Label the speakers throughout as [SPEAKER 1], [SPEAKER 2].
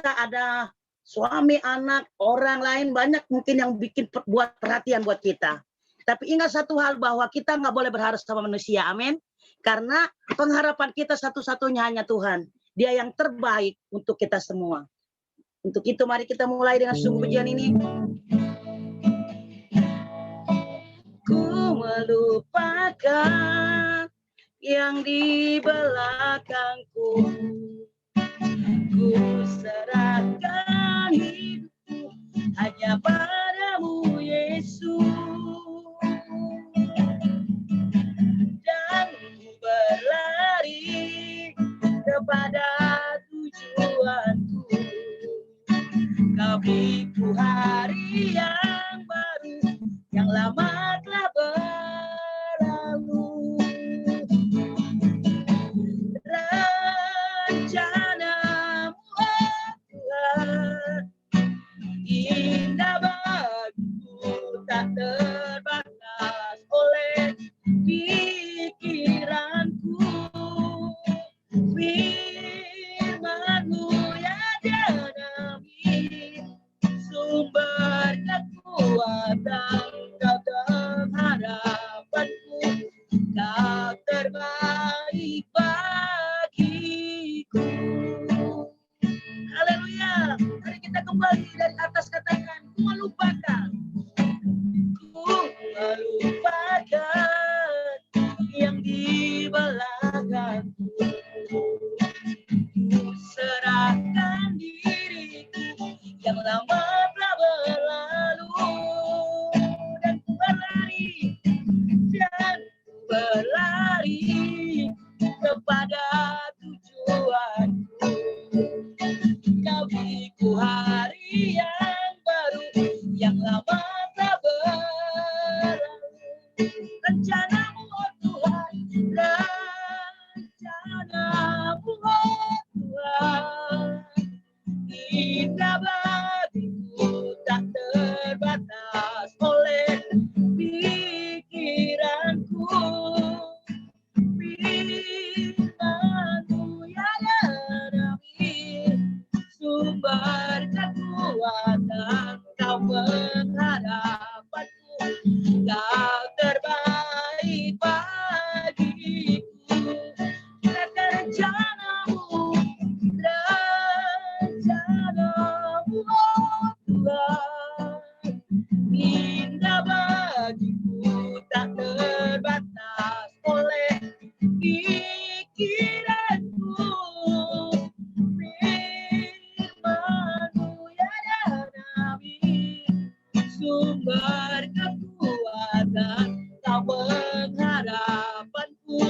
[SPEAKER 1] kita ada suami, anak, orang lain banyak mungkin yang buat perhatian buat kita. Tapi ingat satu hal, bahwa kita nggak boleh berharap sama manusia, amin. Karena pengharapan kita satu-satunya hanya Tuhan. Dia yang terbaik untuk kita semua. Untuk itu mari kita mulai dengan sungguh pujian ini. Ku melupakan yang di belakangku, ku serahkan hidupku hanya padamu Yesus, dan ku berlari kepada tujuanku. Kau beriku hari yang baru, yang lama telah berlalu. Rencanamu, oh Tuhan, indah bagiku, tak terbatas oleh pikiranku. Firman-Mu ya Nabi, sumber kekuatan, Kau pengharapanku, Kau terbaik bagiku. Haleluya. Mari kita kembali dari atas, katakan, ku melupakan. Ku melupakan yang di belakangku, ku serahkan diriku yang lama telah berlalu, dan ku berlari kepada tujuanku. Kau beriku hari yang baru, yang lama telah berlalu. Rencanamu, oh Tuhan, rencanamu, oh Tuhan, indah bagiku, tak terbatas oleh pikiranku. Firman-Mu ya Nabi, sumber kekuatan, Kau pengharapanku, Kau terbaik bagiku. Rencanamu, oh Tuhan, indah bagiku, tak terbatas oleh pikiranku. Firman-Mu ya Nabi, sumber kekuatan, Kau pengharapanku,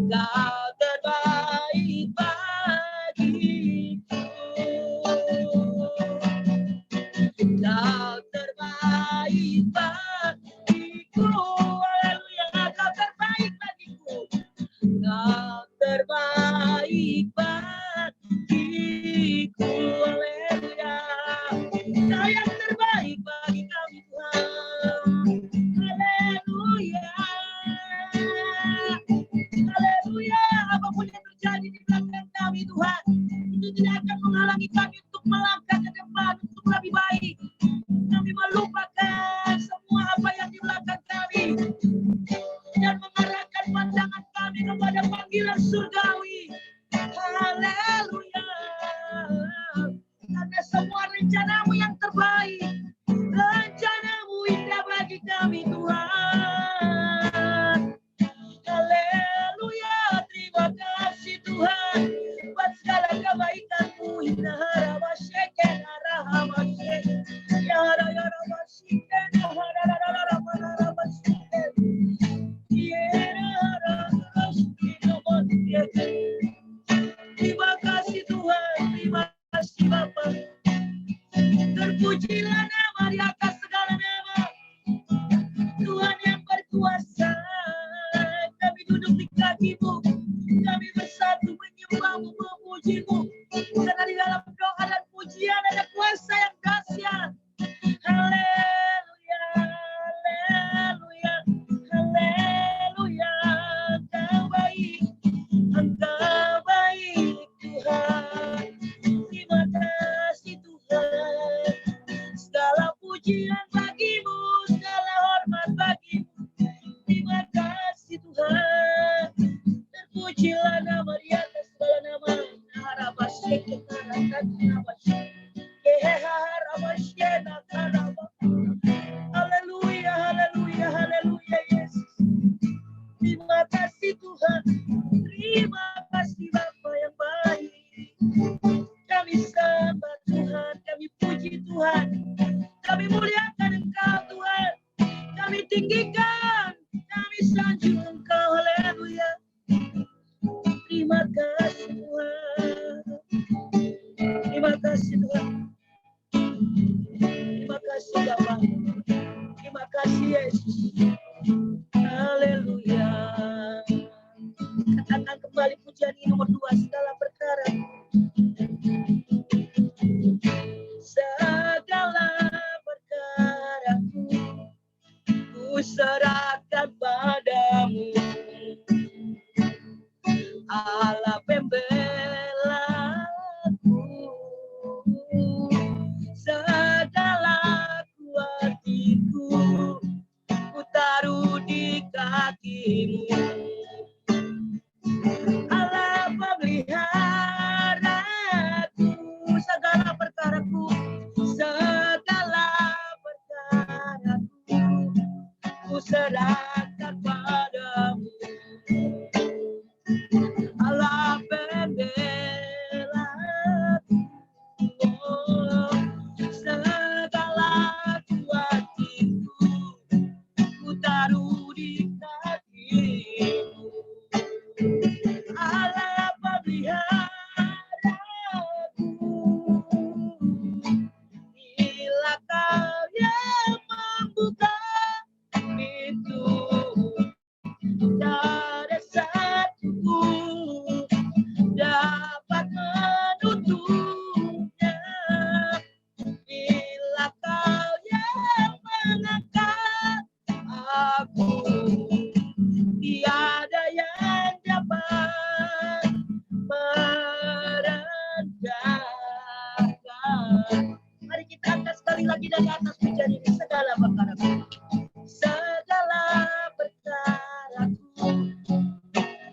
[SPEAKER 1] Kau terbaik bagiku. Kau terbaik bagiku. Haleluya. Kau terbaik bagiku. Kau terbaik bagiku. Haleluya. Kau yang terbaik bagi kami, Tuhan. Haleluya. Haleluya. Apapun yang terjadi di belakang kami, Tuhan, itu tidak akan menghalangi kami untuk melangkah ke depan untuk lebih baik. Kami melupakan semua apa yang di belakang kami dan mengarahkan pandangan kami kepada panggilan surgawi. Haleluya. Karena semua rencana-Mu yang terbaik, rencana-Mu indah bagi kami, Tuhan. Haleluya. Terima kasih Tuhan buat segala kebaikan-Mu. Terima kasih Tuhan, terima kasih Bapa. Terpujilah nama di atas segala nama, Tuhan yang berkuasa. Kami duduk di kaki-Mu, kami bersatu menyembah-Mu, memuji-Mu, karena di dalam doa dan pujian ada kuasa yang dahsyat. Haleluya, haleluya, haleluya. Engkau baik Tuhan. Terima Haleluya, haleluya, haleluya Yesus. Terima kasih Tuhan. Terima kasih Bapa yang baik. Kami sembah Tuhan, kami puji Tuhan. Kami muliakan Engkau Tuhan. Kami tinggikan, kami sanjung Engkau. Haleluya. Terima kasih Tuhan. Terima kasih Tuhan. Terima kasih Bapa. Terima kasih Yesus. Haleluya. Katakan kembali pujian ini nomor 2, segala perkara. Segala perkaraku ku serahkan padamu, Allah pembelaku. Segala kuatiku ku taruh di kakimu, Allah pemeliharaku. Segala perkaraku, segala perkaraku ku serahkan padamu, Allah pembelaku. Segala kuatiku ku taruh di kakimu, Allah pemeliharaku. Bila Kau yang membuka pintu, tak ada satu pun dapat menutupnya. Bila Kau yang mengangkat aku, tiada yang dapat merendahkan. Mari kita angkat sekali lagi dari atas pujian ini. Segala perkaraku, segala perkaraku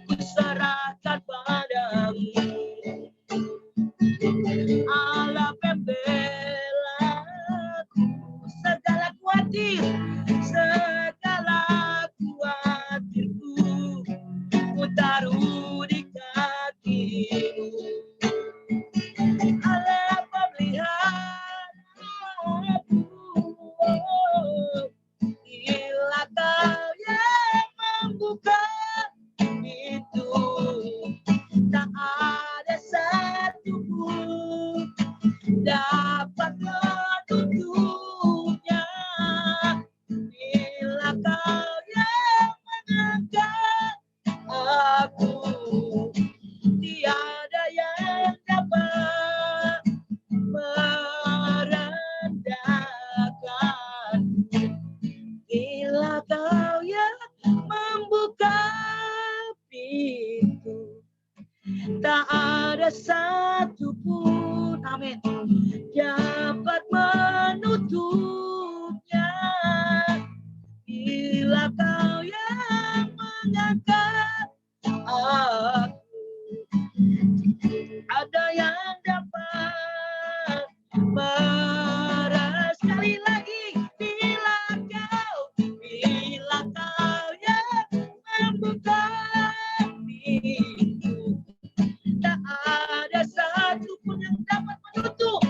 [SPEAKER 1] ku serahkan padamu, Allah pembelaku. Segala kuatir, segala kuatirku ku taruh di kakimu, Allah pemeliharaku. Bila Kau yang membuka itu, tak ada satu pun dapat menutupnya. Bila Kau yang mengangkat aku, tiada yang dapat merendahkan. Bila Kau yang membuka pintu, tak ada satu pun, amin, dapat menutupnya. Bila Kau yang mengangkat aku, ada yang dapat meras. Sekali lagi, bila Kau yang membuka pintu, tak ada satu pun yang dapat menutup,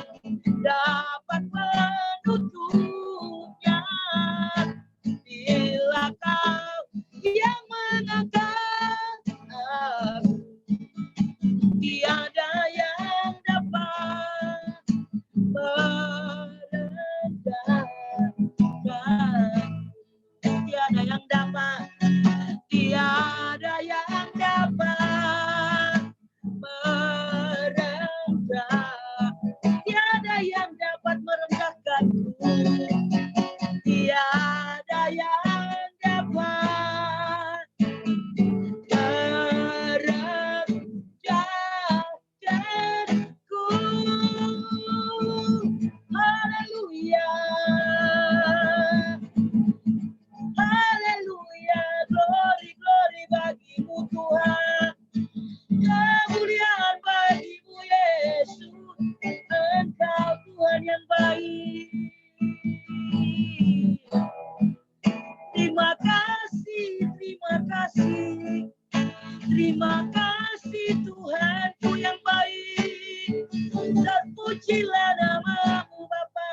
[SPEAKER 1] Terpujilah namamu Bapa.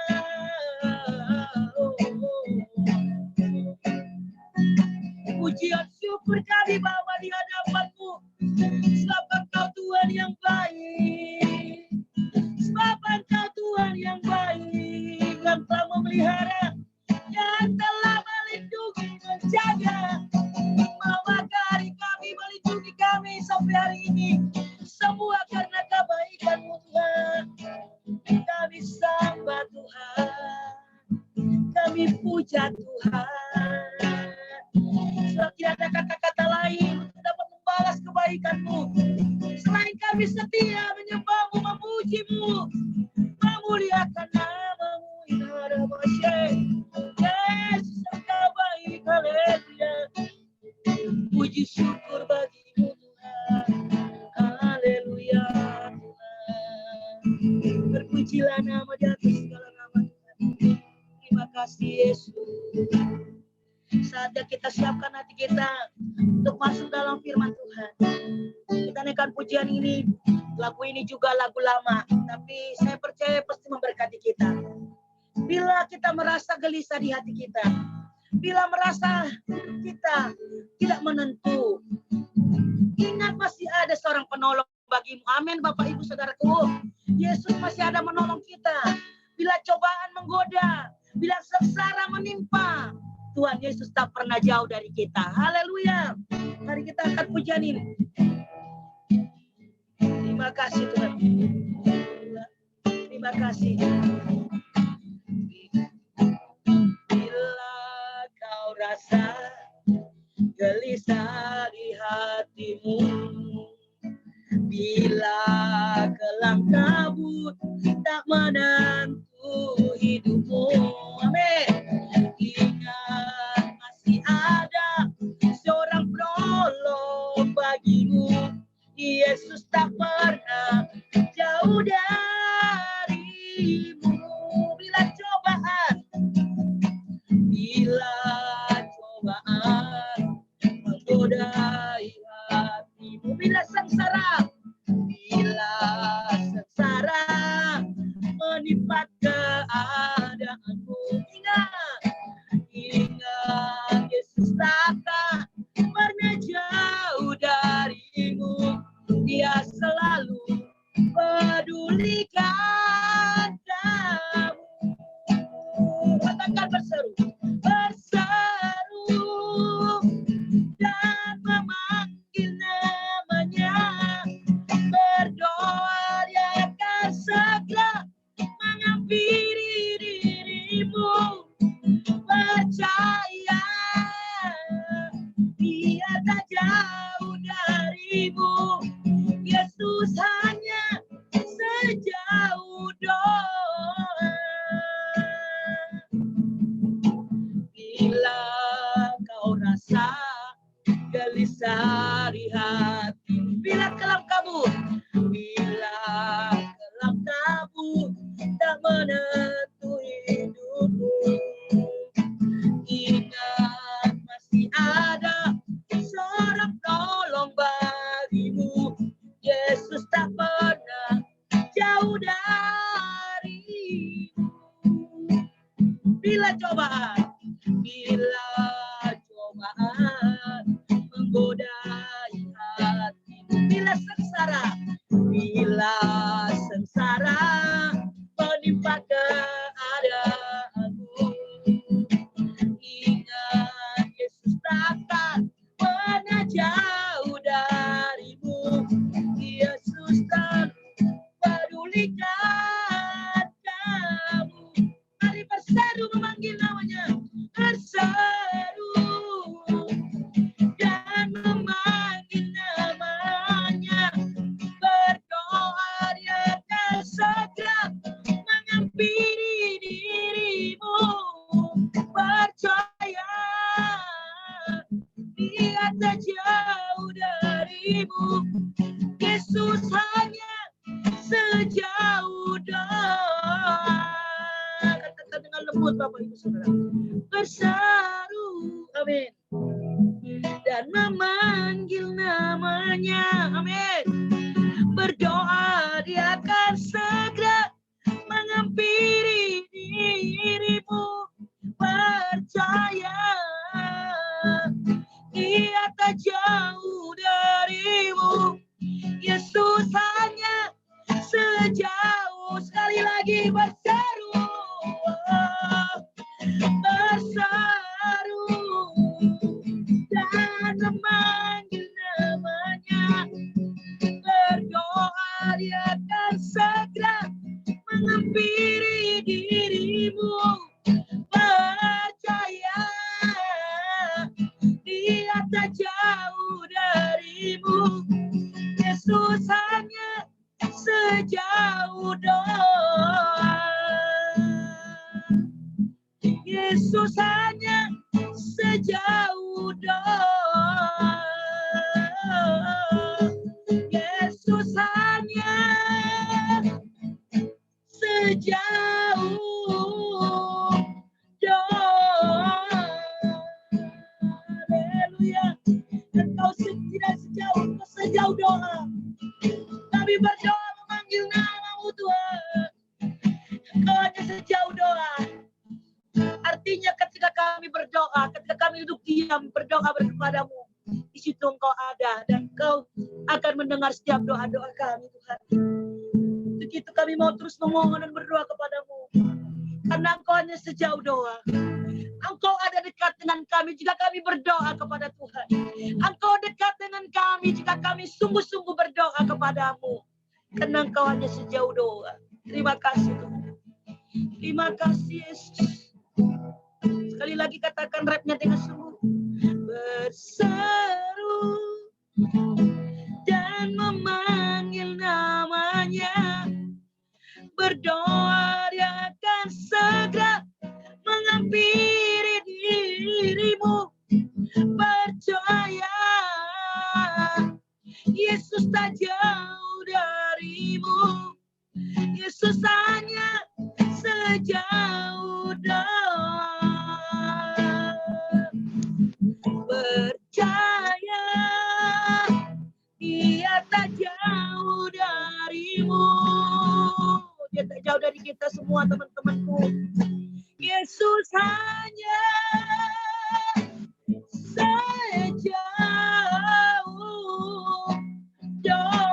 [SPEAKER 1] Pujian syukur kami bawa di hadapan-Mu. Sebab Engkau Tuhan yang baik. Sebab Engkau Tuhan yang baik. Yang telah memelihara. Yang telah melindungi, menjaga. Memagari kami, melindungi kami sampai hari ini. Semua karena kebaikan-Mu Tuhan. Kami sembah Tuhan. Kami puja Tuhan. Sebab tidak ada kata-kata lain untuk dapat membalas kebaikan-Mu. Selain kami setia menyembah-Mu, memuji-Mu, memuliakan nama-Mu. Yesus Engkau baik, haleluya. Puji syukur bagi-Mu Tuhan, haleluya Tuhan. Berpujilah nama di atas segala nama Tuhan. Terima kasih Yesus. Saatnya kita siapkan hati kita untuk masuk dalam firman Tuhan. Kita naikkan pujian ini. Lagu ini juga lagu lama, tapi saya percaya pasti memberkati kita. Bila kita merasa gelisah di hati kita, bila merasa kita tidak menentu, ingat masih ada seorang penolong bagimu. Amin Bapak Ibu Saudaraku. Yesus masih ada menolong kita. Bila cobaan menggoda, bila sengsara menimpa, Tuhan Yesus tak pernah jauh dari kita. Haleluya. Mari kita angkat pujian ini. Terima kasih Tuhan. Terima kasih. Bila kau rasa gelisah di hatimu, bila kelam kabut tak menentu hidupmu, amin. Ingat masih ada seorang penolong bagimu. Yesus tak pernah jauh darimu. Bila cobaan menggodai hatimu, bila sengsara menimpa keadaanmu, ingat Yesus tak pernah jauh darimu. Dia selalu pedulikan kamu. Katakan berseru, dan memanggil namanya. Berdoa dia akan segera menghampiri dirimu. Percaya dia tak jauh darimu. Yesus hanya sejauh doa. Bila kau rasa gelisah di hati, bila kelam kabut tak menentu hidupmu, ingat masih ada seorang tolong bagimu. Yesus tak pernah jauh darimu. Bila cobaan menggodai hatimu, bila sengsara menimpa keadaanmu, ingat Yesus takkan pernah jauh darimu. Yesus tak pedulikan kamu. Mari berseru memanggil namanya. Berseru dan memanggil namanya. Berdoa dia akan segera menghampiri dirimu. Percaya dia tak jauh darimu. Yesus hanya sejauh doa. Katakan dengan lembut Bapak Ibu Saudara. Berseru, amin. Dan memanggil namanya, amin. Berdoa dia akan segera berseru, berseru dan memanggil namanya. Berdoa dia akan segera menghampiri dirimu. Percaya dia tak jauh darimu. Yesus hanya sejauh doa. Yesus hanya sejauh doa. Yesus hanya sejauh doa. Haleluya. Engkau tidak sejauh, engkau sejauh doa. Kami berdoa memanggil nama-Mu Tuhan. Engkau hanya sejauh doa. Artinya ketika kami berdoa, ketika kami duduk diam berdoa kepada-Mu, di situ Engkau ada dan Engkau akan mendengar setiap doa-doa kami Tuhan. Begitu kami mau terus memohon dan berdoa kepada-Mu, karena Engkau hanya sejauh doa. Engkau ada dekat dengan kami jika kami berdoa kepada Tuhan. Engkau dekat dengan kami jika kami sungguh-sungguh berdoa kepada-Mu, karena Engkau hanya sejauh doa. Terima kasih Tuhan. Terima kasih Yesus. Sekali lagi katakan rapnya dengan sungguh. Berseru dan memanggil namanya. Berdoa dia akan segera menghampiri dirimu. Percaya Yesus tak jauh darimu. Yesus hanya sejauh doa. Percaya dia tak jauh darimu. Dia tak jauh dari kita semua teman-temanku. Yesus hanya sejauh doa.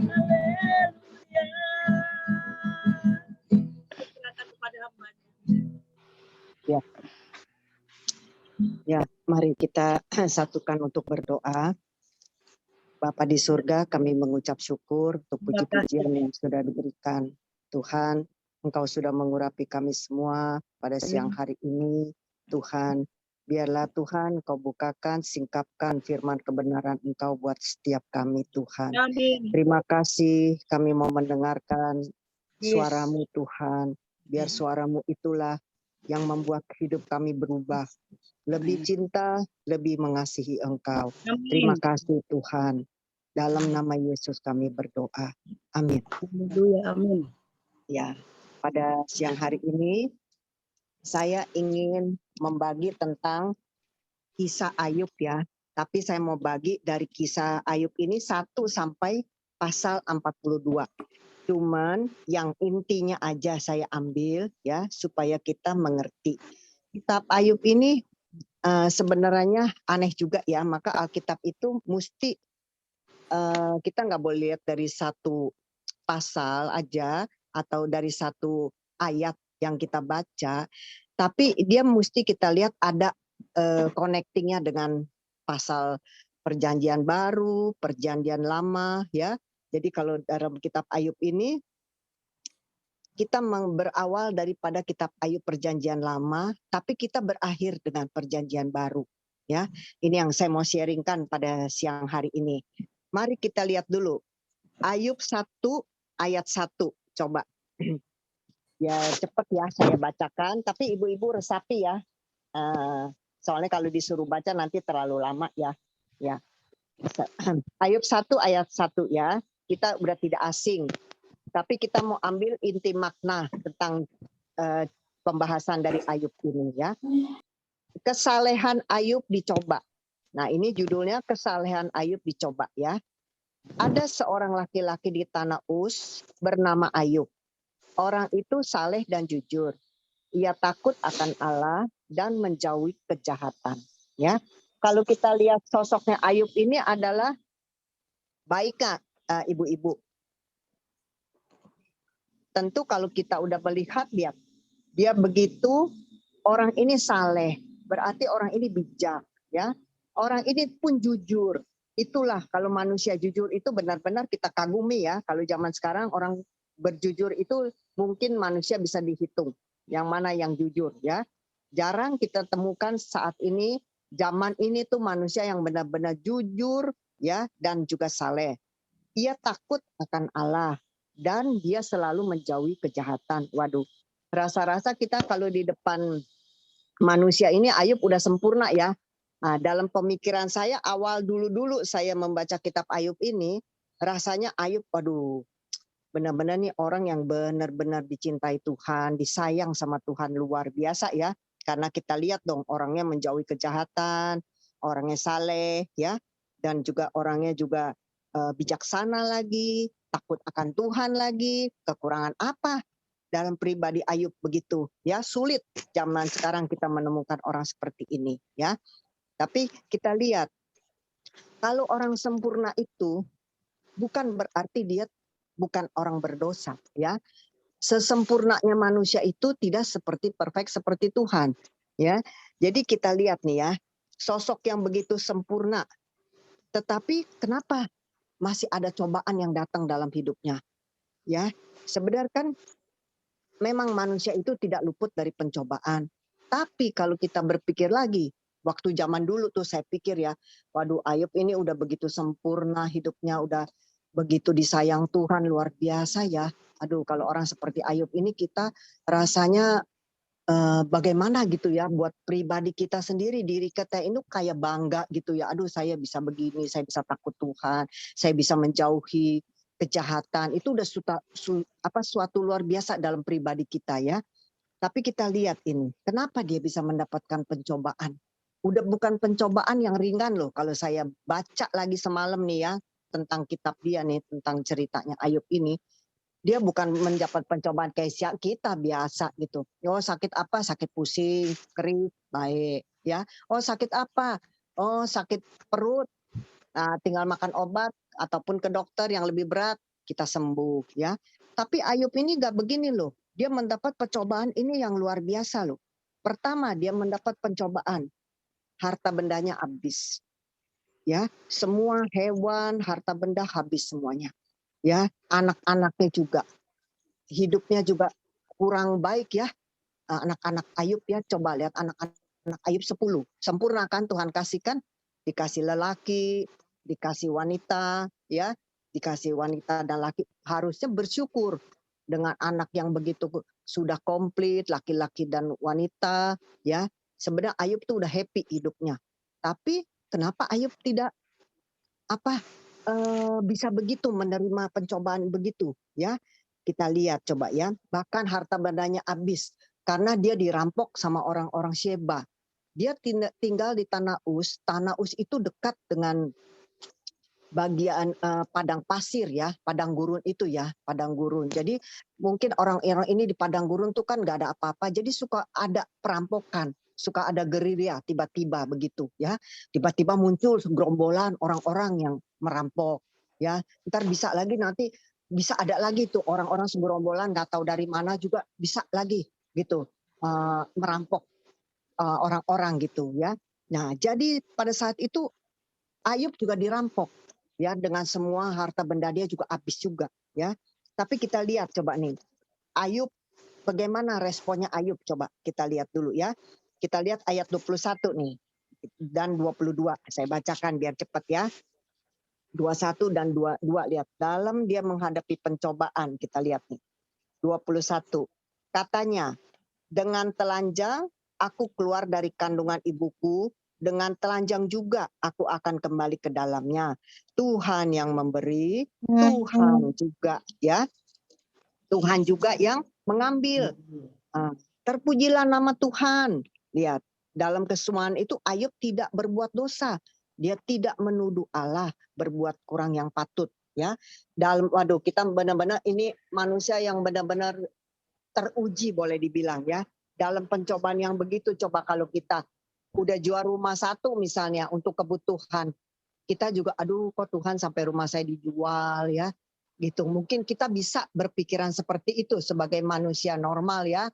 [SPEAKER 1] Haleluya. Serahkan kepada hamba-Nya.
[SPEAKER 2] Ya. Ya, mari kita satukan untuk berdoa. Bapa di surga, kami mengucap syukur untuk puji-pujian yang sudah diberikan. Tuhan, Engkau sudah mengurapi kami semua pada siang hari ini. Tuhan, biarlah Tuhan Engkau bukakan, singkapkan firman kebenaran Engkau buat setiap kami Tuhan.
[SPEAKER 1] Amin.
[SPEAKER 2] Terima kasih, kami mau mendengarkan suara-Mu Tuhan. Biar suara-Mu itulah yang membuat hidup kami berubah. Lebih cinta, lebih mengasihi Engkau.
[SPEAKER 1] Amin.
[SPEAKER 2] Terima kasih Tuhan. Dalam nama Yesus kami berdoa. Amin.
[SPEAKER 1] Haleluya, amin.
[SPEAKER 2] Ya, pada siang hari ini saya ingin membagi tentang kisah Ayub ya. Tapi saya mau bagi dari kisah Ayub ini 1 sampai pasal 42. Cuman yang intinya aja saya ambil ya supaya kita mengerti. Kitab Ayub ini sebenarnya aneh juga ya. Maka Alkitab itu mesti kita nggak boleh lihat dari satu pasal aja atau dari satu ayat yang kita baca, tapi dia mesti kita lihat ada connectingnya dengan pasal perjanjian baru, perjanjian lama ya. Jadi kalau dalam kitab Ayub ini kita berawal daripada kitab Ayub perjanjian lama, tapi kita berakhir dengan perjanjian baru ya. Ini yang saya mau sharingkan pada siang hari ini. Mari kita lihat dulu. Ayub 1 ayat 1. Coba. Ya cepat ya saya bacakan. Tapi ibu-ibu resapi ya. Soalnya kalau disuruh baca nanti terlalu lama ya. Ya. Ayub 1 ayat 1 ya. Kita udah tidak asing. Tapi kita mau ambil inti makna tentang pembahasan dari Ayub ini ya. Kesalehan Ayub dicoba. Nah ini judulnya kesalehan Ayub dicoba ya. Ada seorang laki-laki di tanah Uz bernama Ayub. Orang itu saleh dan jujur. Ia takut akan Allah dan menjauhi kejahatan. Ya, kalau kita lihat sosoknya Ayub ini adalah baik ibu-ibu. tentu kalau kita udah melihat dia begitu, orang ini saleh, berarti orang ini bijak, ya. Orang ini pun jujur. Itulah kalau manusia jujur itu benar-benar kita kagumi ya. Kalau zaman sekarang orang berjujur itu mungkin manusia bisa dihitung. Yang mana yang jujur ya. Jarang kita temukan saat ini, zaman ini tuh manusia yang benar-benar jujur ya dan juga saleh. Ia takut akan Allah dan dia selalu menjauhi kejahatan. Waduh, rasa-rasa kita kalau di depan manusia ini Ayub udah sempurna ya. Nah, dalam pemikiran saya awal dulu saya membaca kitab Ayub ini, rasanya Ayub, waduh, benar-benar nih orang yang benar-benar dicintai Tuhan, disayang sama Tuhan luar biasa ya. Karena kita lihat dong orangnya menjauhi kejahatan, orangnya saleh ya, dan juga orangnya juga bijaksana lagi, takut akan Tuhan lagi. Kekurangan apa dalam pribadi Ayub begitu ya? Sulit zaman sekarang kita menemukan orang seperti ini ya. Tapi kita lihat kalau orang sempurna itu bukan berarti dia bukan orang berdosa ya. Sesempurnanya manusia itu tidak seperti perfect seperti Tuhan ya. Jadi kita lihat nih ya, sosok yang begitu sempurna tetapi kenapa masih ada cobaan yang datang dalam hidupnya ya. Sebenarnya kan memang manusia itu tidak luput dari pencobaan. Tapi kalau kita berpikir lagi, waktu zaman dulu tuh saya pikir ya, waduh Ayub ini udah begitu sempurna hidupnya, udah begitu disayang Tuhan luar biasa ya. Aduh kalau orang seperti Ayub ini kita rasanya bagaimana gitu ya buat pribadi kita sendiri, diri kita ini kayak bangga gitu ya. Aduh saya bisa begini, saya bisa takut Tuhan, saya bisa menjauhi kejahatan. Itu udah suatu luar biasa dalam pribadi kita ya. Tapi kita lihat ini, kenapa dia bisa mendapatkan pencobaan? Udah bukan pencobaan yang ringan loh. Kalau saya baca lagi semalam nih ya, tentang kitab dia nih, tentang ceritanya Ayub ini, dia bukan mendapat pencobaan kayak kita biasa gitu. Oh sakit apa? Sakit pusing, kering, baik. Ya. Oh sakit apa? Oh sakit perut, nah, tinggal makan obat ataupun ke dokter yang lebih berat, kita sembuh ya. Tapi Ayub ini gak begini loh. Dia mendapat pencobaan ini yang luar biasa loh. Pertama dia mendapat pencobaan, harta bendanya habis. Ya, semua hewan, harta benda habis semuanya. Ya, anak-anaknya juga. Hidupnya juga kurang baik ya. Anak-anak Ayub ya, coba lihat anak-anak Ayub 10. Sempurna kan Tuhan kasihkan? Dikasih lelaki, dikasih wanita, ya, dikasih wanita dan laki, harusnya bersyukur dengan anak yang begitu sudah komplit, laki-laki dan wanita, ya. Sebenarnya Ayub tuh udah happy hidupnya. Tapi kenapa Ayub tidak bisa begitu menerima pencobaan begitu, ya? Kita lihat coba ya, bahkan harta bendanya habis karena dia dirampok sama orang-orang Sheba. Dia tinggal di Tanah Uz. Tanah Uz itu dekat dengan bagian padang pasir ya, padang gurun itu ya, padang gurun. Jadi mungkin orang-orang ini di padang gurun tuh kan nggak ada apa-apa, jadi suka ada perampokan, suka ada gerilya tiba-tiba begitu ya. Tiba-tiba muncul segerombolan orang-orang yang merampok ya. Ntar bisa lagi nanti bisa ada lagi tuh orang-orang segerombolan nggak tahu dari mana juga bisa lagi gitu merampok orang-orang gitu ya. Nah jadi pada saat itu Ayub juga dirampok ya, dengan semua harta benda dia juga habis juga ya. Tapi kita lihat coba nih Ayub, bagaimana responnya Ayub, coba kita lihat dulu ya. Kita lihat ayat 21 nih dan 22, saya bacakan biar cepat ya. 21 dan 22, lihat dalam dia menghadapi pencobaan, kita lihat nih 21 katanya, dengan telanjang aku keluar dari kandungan ibuku, dengan telanjang juga aku akan kembali ke dalamnya. Tuhan yang memberi, Tuhan juga ya, Tuhan juga yang mengambil. Terpujilah nama Tuhan. Lihat, dalam kesemuanya itu Ayub tidak berbuat dosa. Dia tidak menuduh Allah berbuat kurang yang patut. Ya, waduh, kita benar-benar ini manusia yang benar-benar teruji boleh dibilang ya. Dalam pencobaan yang begitu, coba kalau kita udah jual rumah satu misalnya untuk kebutuhan, kita juga aduh kok Tuhan sampai rumah saya dijual ya. gitu. Mungkin kita bisa berpikiran seperti itu sebagai manusia normal ya.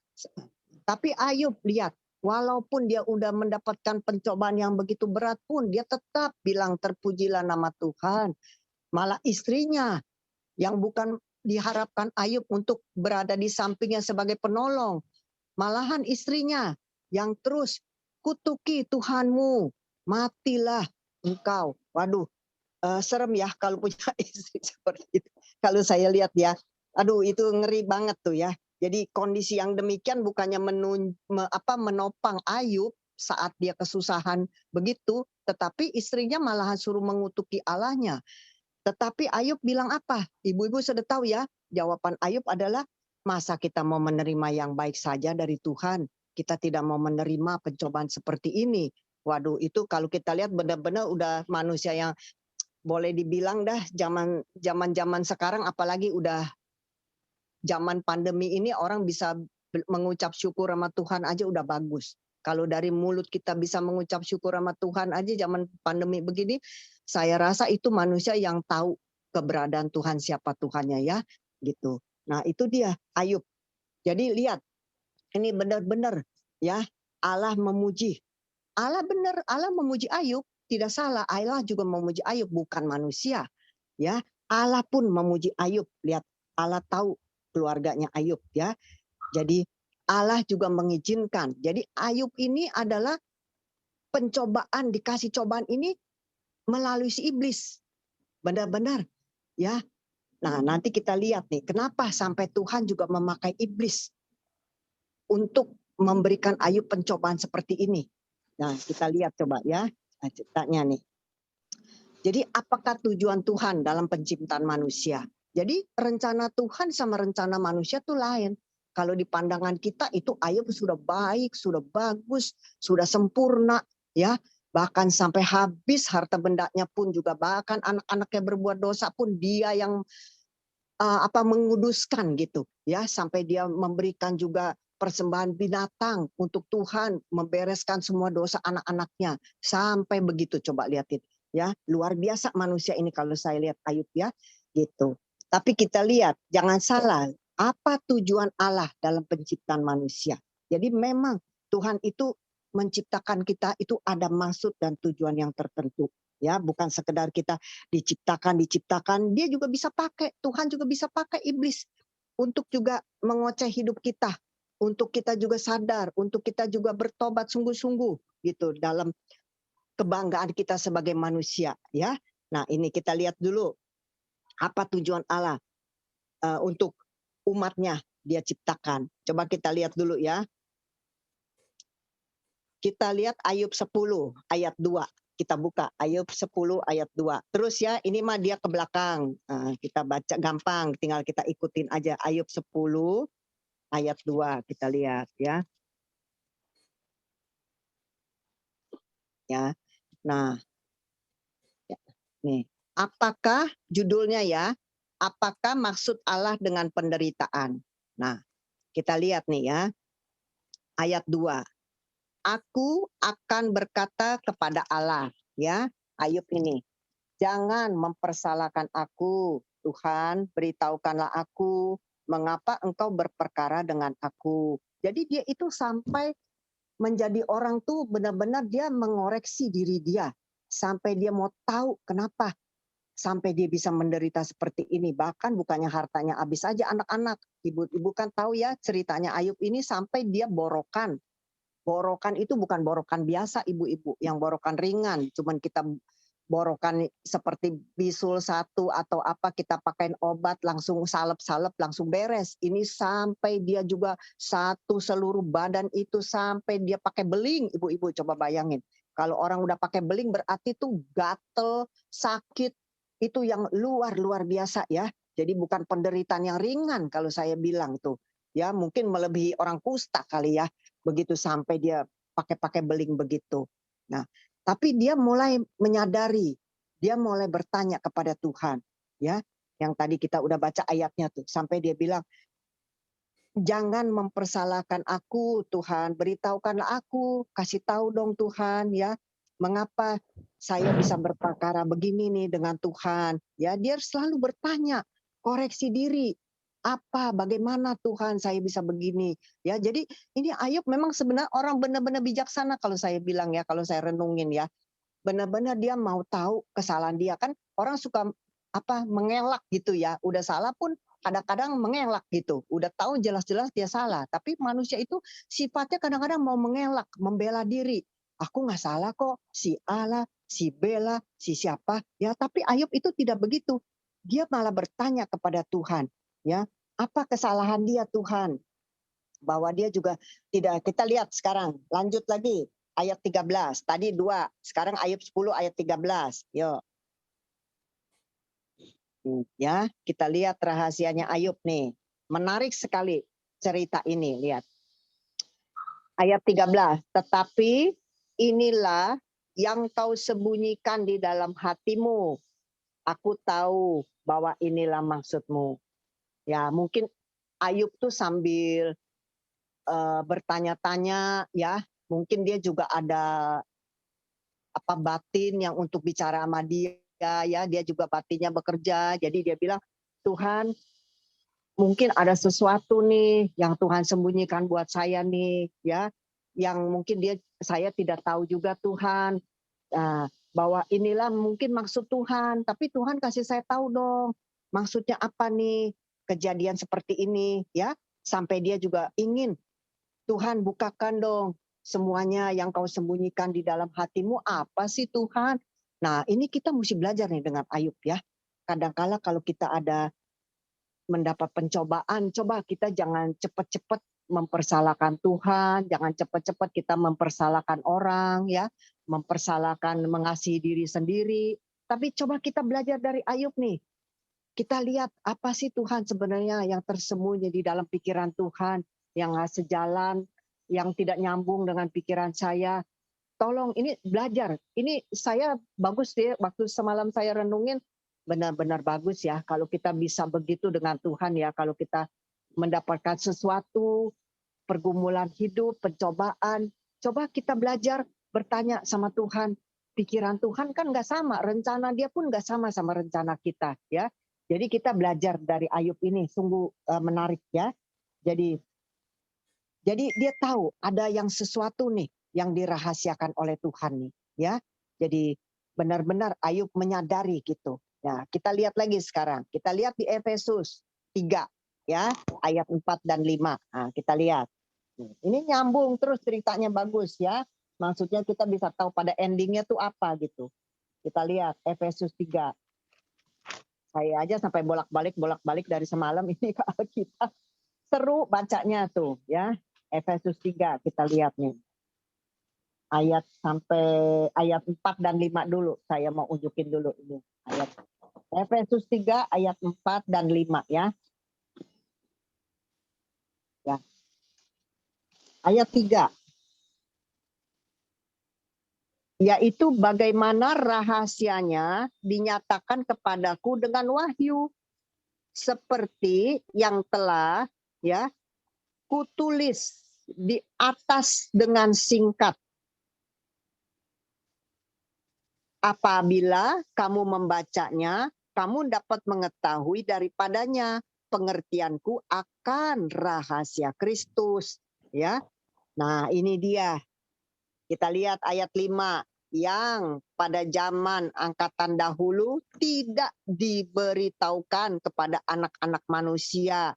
[SPEAKER 2] Tapi Ayub lihat, walaupun dia udah mendapatkan pencobaan yang begitu berat pun dia tetap bilang terpujilah nama Tuhan. Malah istrinya yang bukan diharapkan Ayub untuk berada di sampingnya sebagai penolong, malahan istrinya yang terus kutuki Tuhanmu, matilah engkau. Waduh, serem ya kalau punya istri seperti itu. Kalau saya lihat ya, aduh itu ngeri banget tuh ya. Jadi kondisi yang demikian bukannya menopang Ayub saat dia kesusahan begitu, tetapi istrinya malahan suruh mengutuki Allahnya. Tetapi Ayub bilang apa? Ibu-ibu sudah tahu ya, jawaban Ayub adalah masa kita mau menerima yang baik saja dari Tuhan. Kita tidak mau menerima pencobaan seperti ini. Waduh, itu kalau kita lihat benar-benar udah manusia yang boleh dibilang dah zaman sekarang, apalagi udah zaman pandemi ini orang bisa mengucap syukur sama Tuhan aja udah bagus. Kalau dari mulut kita bisa mengucap syukur sama Tuhan aja zaman pandemi begini, saya rasa itu manusia yang tahu keberadaan Tuhan, siapa Tuhannya ya, gitu. Nah, itu dia Ayub. Jadi lihat, ini benar-benar ya, Allah memuji. Allah benar, Allah memuji Ayub, tidak salah. Allah juga memuji Ayub, bukan manusia. Ya, Allah pun memuji Ayub. Lihat, Allah tahu keluarganya Ayub ya. Jadi Allah juga mengizinkan. Jadi Ayub ini adalah pencobaan, dikasih cobaan ini melalui si iblis. Benar-benar ya. Nah, nanti kita lihat nih, kenapa sampai Tuhan juga memakai iblis untuk memberikan Ayub pencobaan seperti ini. Nah, kita lihat coba ya ceritanya nih. Jadi apakah tujuan Tuhan dalam penciptaan manusia? Jadi rencana Tuhan sama rencana manusia itu lain. Kalau di pandangan kita itu Ayub sudah baik, sudah bagus, sudah sempurna ya. Bahkan sampai habis harta bendanya pun juga, bahkan anak-anaknya berbuat dosa pun dia yang menguduskan gitu ya, sampai dia memberikan juga persembahan binatang untuk Tuhan, membereskan semua dosa anak-anaknya. Sampai begitu, coba lihatin ya, luar biasa manusia ini kalau saya lihat Ayub ya, gitu. Tapi kita lihat, jangan salah, apa tujuan Allah dalam penciptaan manusia. Jadi memang Tuhan itu menciptakan kita itu ada maksud dan tujuan yang tertentu. Ya, bukan sekedar kita diciptakan, dia juga bisa pakai, Tuhan juga bisa pakai iblis untuk juga mengoceh hidup kita, untuk kita juga sadar, untuk kita juga bertobat sungguh-sungguh gitu dalam kebanggaan kita sebagai manusia ya. Nah, ini kita lihat dulu apa tujuan Allah untuk umatnya dia ciptakan. Coba kita lihat dulu ya. Kita lihat Ayub 10 ayat 2. Kita buka Ayub 10 ayat 2. Terus ya, ini mah dia ke belakang. Nah, kita baca gampang, tinggal kita ikutin aja. Ayub 10 ayat 2 kita lihat ya. Ya. Nah, ya. Nih, apakah judulnya ya? Apakah maksud Allah dengan penderitaan? Nah, kita lihat nih ya. Ayat 2. Aku akan berkata kepada Allah, ya, Ayub ini. Jangan mempersalahkan aku, Tuhan, beritahukanlah aku mengapa engkau berperkara dengan aku. Jadi dia itu sampai menjadi orang tuh benar-benar dia mengoreksi diri dia. Sampai dia mau tahu kenapa sampai dia bisa menderita seperti ini. Bahkan bukannya hartanya habis aja anak-anak. Ibu-ibu kan tahu ya ceritanya Ayub ini sampai dia borokan. Borokan itu bukan borokan biasa ibu-ibu, yang borokan ringan. Cuman kita borokan seperti bisul satu atau apa, kita pakai obat langsung salep-salep langsung beres. Ini sampai dia juga satu seluruh badan itu sampai dia pakai beling, ibu-ibu coba bayangin. Kalau orang udah pakai beling berarti tuh gatel, sakit, itu yang luar biasa ya. Jadi bukan penderitaan yang ringan kalau saya bilang tuh. Ya mungkin melebihi orang kusta kali ya. Begitu sampai dia pakai beling begitu. Nah, tapi dia mulai menyadari, dia mulai bertanya kepada Tuhan, ya. Yang tadi kita udah baca ayatnya tuh, sampai dia bilang, jangan mempersalahkan aku, Tuhan, beritahukanlah aku, kasih tahu dong Tuhan, ya. Mengapa saya bisa berperkara begini nih dengan Tuhan? Ya, dia selalu bertanya. koreksi diri. Bagaimana Tuhan saya bisa begini? Ya, jadi ini Ayub memang sebenarnya orang benar-benar bijaksana kalau saya bilang ya, kalau saya renungin ya. Benar-benar dia mau tahu kesalahan dia, kan orang suka mengelak gitu ya. Udah salah pun kadang-kadang mengelak gitu. Udah tahu jelas-jelas dia salah, tapi manusia itu sifatnya kadang-kadang mau mengelak, membela diri. Aku nggak salah kok, si A lah, si B lah, si siapa. Ya, tapi Ayub itu tidak begitu. Dia malah bertanya kepada Tuhan, ya, apa kesalahan dia Tuhan? Bahwa dia juga tidak, kita lihat sekarang, lanjut lagi ayat 13. Tadi 2, sekarang Ayub 10 ayat 13. Yuk. Ya, kita lihat rahasianya Ayub nih. Menarik sekali cerita ini, lihat. Ayat 13, tetapi inilah yang kau sembunyikan di dalam hatimu. Aku tahu bahwa inilah maksudmu. Ya, mungkin Ayub tuh sambil bertanya-tanya ya, mungkin dia juga ada batin yang untuk bicara sama dia ya, dia juga batinnya bekerja. Jadi dia bilang, Tuhan, mungkin ada sesuatu nih yang Tuhan sembunyikan buat saya nih ya, yang mungkin saya tidak tahu juga Tuhan. Nah, bahwa inilah mungkin maksud Tuhan, tapi Tuhan kasih saya tahu dong maksudnya apa nih kejadian seperti ini ya, sampai dia juga ingin Tuhan bukakan dong semuanya yang kau sembunyikan di dalam hatimu apa sih Tuhan. Nah ini kita mesti belajar nih dengan Ayub ya. Kadangkala kalau kita ada mendapat pencobaan, coba kita jangan cepat-cepat mempersalahkan Tuhan, jangan cepat-cepat kita mempersalahkan orang ya, mempersalahkan mengasihi diri sendiri. Tapi coba kita belajar dari Ayub nih. Kita lihat apa sih Tuhan sebenarnya yang tersembunyi di dalam pikiran Tuhan, yang nggak sejalan, yang tidak nyambung dengan pikiran saya. Tolong ini belajar. Ini saya bagus deh, waktu semalam saya renungin, benar-benar bagus ya kalau kita bisa begitu dengan Tuhan ya, kalau kita mendapatkan sesuatu, pergumulan hidup, pencobaan, coba kita belajar bertanya sama Tuhan. Pikiran Tuhan kan nggak sama, rencana dia pun nggak sama rencana kita ya. Jadi kita belajar dari Ayub ini, sungguh menarik ya. Jadi dia tahu ada yang sesuatu nih yang dirahasiakan oleh Tuhan nih ya. Jadi benar-benar Ayub menyadari gitu. Ya, kita lihat lagi sekarang. Kita lihat di Efesus 3 ya, ayat 4 dan 5. Nah, kita lihat. Ini nyambung terus ceritanya bagus ya. Maksudnya kita bisa tahu pada endingnya tuh apa gitu. Kita lihat Efesus 3. Saya aja sampai bolak-balik dari semalam ini ke Alkitab. Seru bacanya tuh ya. Efesus 3 kita lihat nih. Ayat sampai ayat 4 dan 5 dulu. Saya mau unjukin dulu ini. Ayat Efesus 3 ayat 4 dan 5 ya. Ya. Ayat 3. Yaitu bagaimana rahasianya dinyatakan kepadaku dengan wahyu, seperti yang telah ya kutulis di atas dengan singkat. Apabila kamu membacanya, kamu dapat mengetahui daripadanya pengertianku akan rahasia Kristus. Ya, nah ini dia. Kita lihat ayat 5. Yang pada zaman angkatan dahulu tidak diberitahukan kepada anak-anak manusia,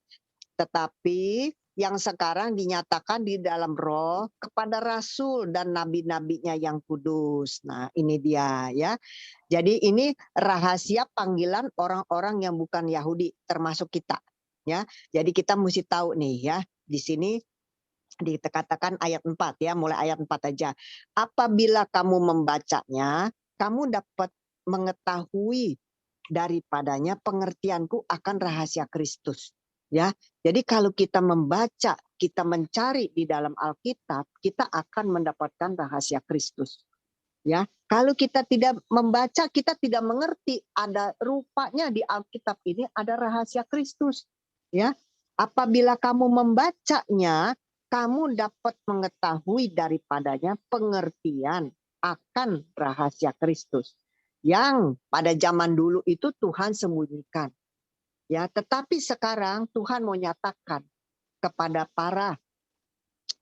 [SPEAKER 2] tetapi yang sekarang dinyatakan di dalam roh kepada rasul dan nabi-nabinya yang kudus. Nah ini dia ya. Jadi ini rahasia panggilan orang-orang yang bukan Yahudi termasuk kita. Ya, jadi kita mesti tahu nih ya. Di sini dikatakan ayat 4 ya, mulai ayat 4 aja. Apabila kamu membacanya, kamu dapat mengetahui daripadanya pengertianku akan rahasia Kristus. Ya, jadi kalau kita membaca, kita mencari di dalam Alkitab, kita akan mendapatkan rahasia Kristus. Ya, kalau kita tidak membaca, kita tidak mengerti ada rupanya di Alkitab ini ada rahasia Kristus. Ya, apabila kamu membacanya, kamu dapat mengetahui daripadanya pengertian akan rahasia Kristus yang pada zaman dulu itu Tuhan sembunyikan. Ya, tetapi sekarang Tuhan mau nyatakan kepada para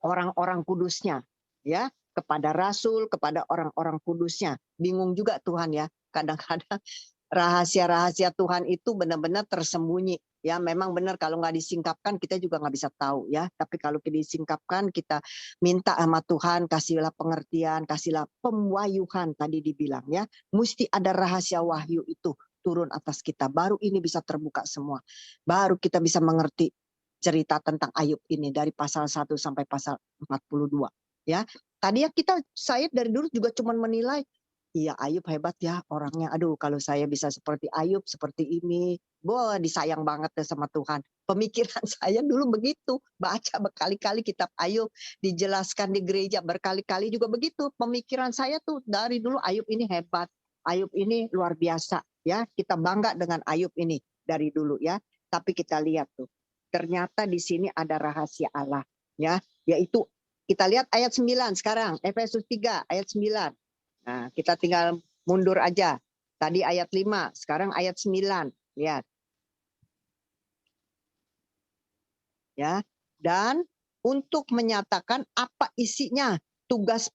[SPEAKER 2] orang-orang kudusnya, ya, kepada rasul, kepada orang-orang kudusnya. Bingung juga Tuhan ya, kadang-kadang rahasia-rahasia Tuhan itu benar-benar tersembunyi. Ya, memang benar kalau nggak disingkapkan kita juga nggak bisa tahu ya. Tapi kalau disingkapkan kita minta sama Tuhan, kasihlah pengertian, kasihlah pemwahyuan tadi dibilang ya. Mesti ada rahasia wahyu itu turun atas kita. Baru ini bisa terbuka semua. Baru kita bisa mengerti cerita tentang Ayub ini dari pasal 1 sampai pasal 42 ya. Tadi ya saya dari dulu juga cuma menilai, iya Ayub hebat ya orangnya. Aduh kalau saya bisa seperti Ayub seperti ini, wah disayang banget deh sama Tuhan. Pemikiran saya dulu begitu, baca berkali-kali kitab Ayub, dijelaskan di gereja berkali-kali juga begitu. Pemikiran saya tuh dari dulu Ayub ini hebat, Ayub ini luar biasa ya. Kita bangga dengan Ayub ini dari dulu ya. Tapi kita lihat tuh, ternyata di sini ada rahasia Allah ya, yaitu kita lihat ayat 9 sekarang, Efesus 3 ayat 9. Nah, kita tinggal mundur aja. Tadi ayat 5, sekarang ayat 9. Lihat. Ya. Dan untuk menyatakan apa isinya tugas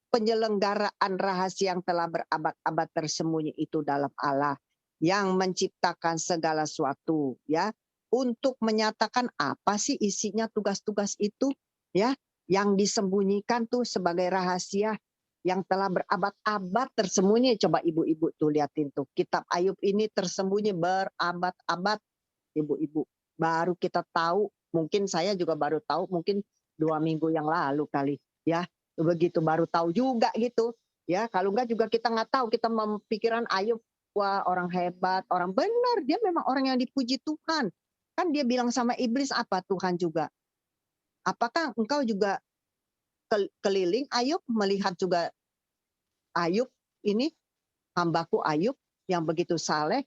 [SPEAKER 2] penyelenggaraan rahasia yang telah berabad-abad tersembunyi itu dalam Allah yang menciptakan segala sesuatu ya. Untuk menyatakan apa sih isinya tugas-tugas itu ya, yang disembunyikan tuh sebagai rahasia yang telah berabad-abad tersembunyi. Coba ibu-ibu tuh liatin tuh, kitab Ayub ini tersembunyi berabad-abad ibu-ibu. Baru kita tahu, mungkin saya juga baru tahu mungkin 2 minggu yang lalu kali ya, begitu baru tahu juga gitu ya. Kalau enggak juga kita nggak tahu, kita mempikiran Ayub wah orang hebat, orang benar, dia memang orang yang dipuji Tuhan. Kan dia bilang sama iblis apa Tuhan juga, apakah engkau juga keliling Ayub melihat juga Ayub ini, hambaku Ayub yang begitu saleh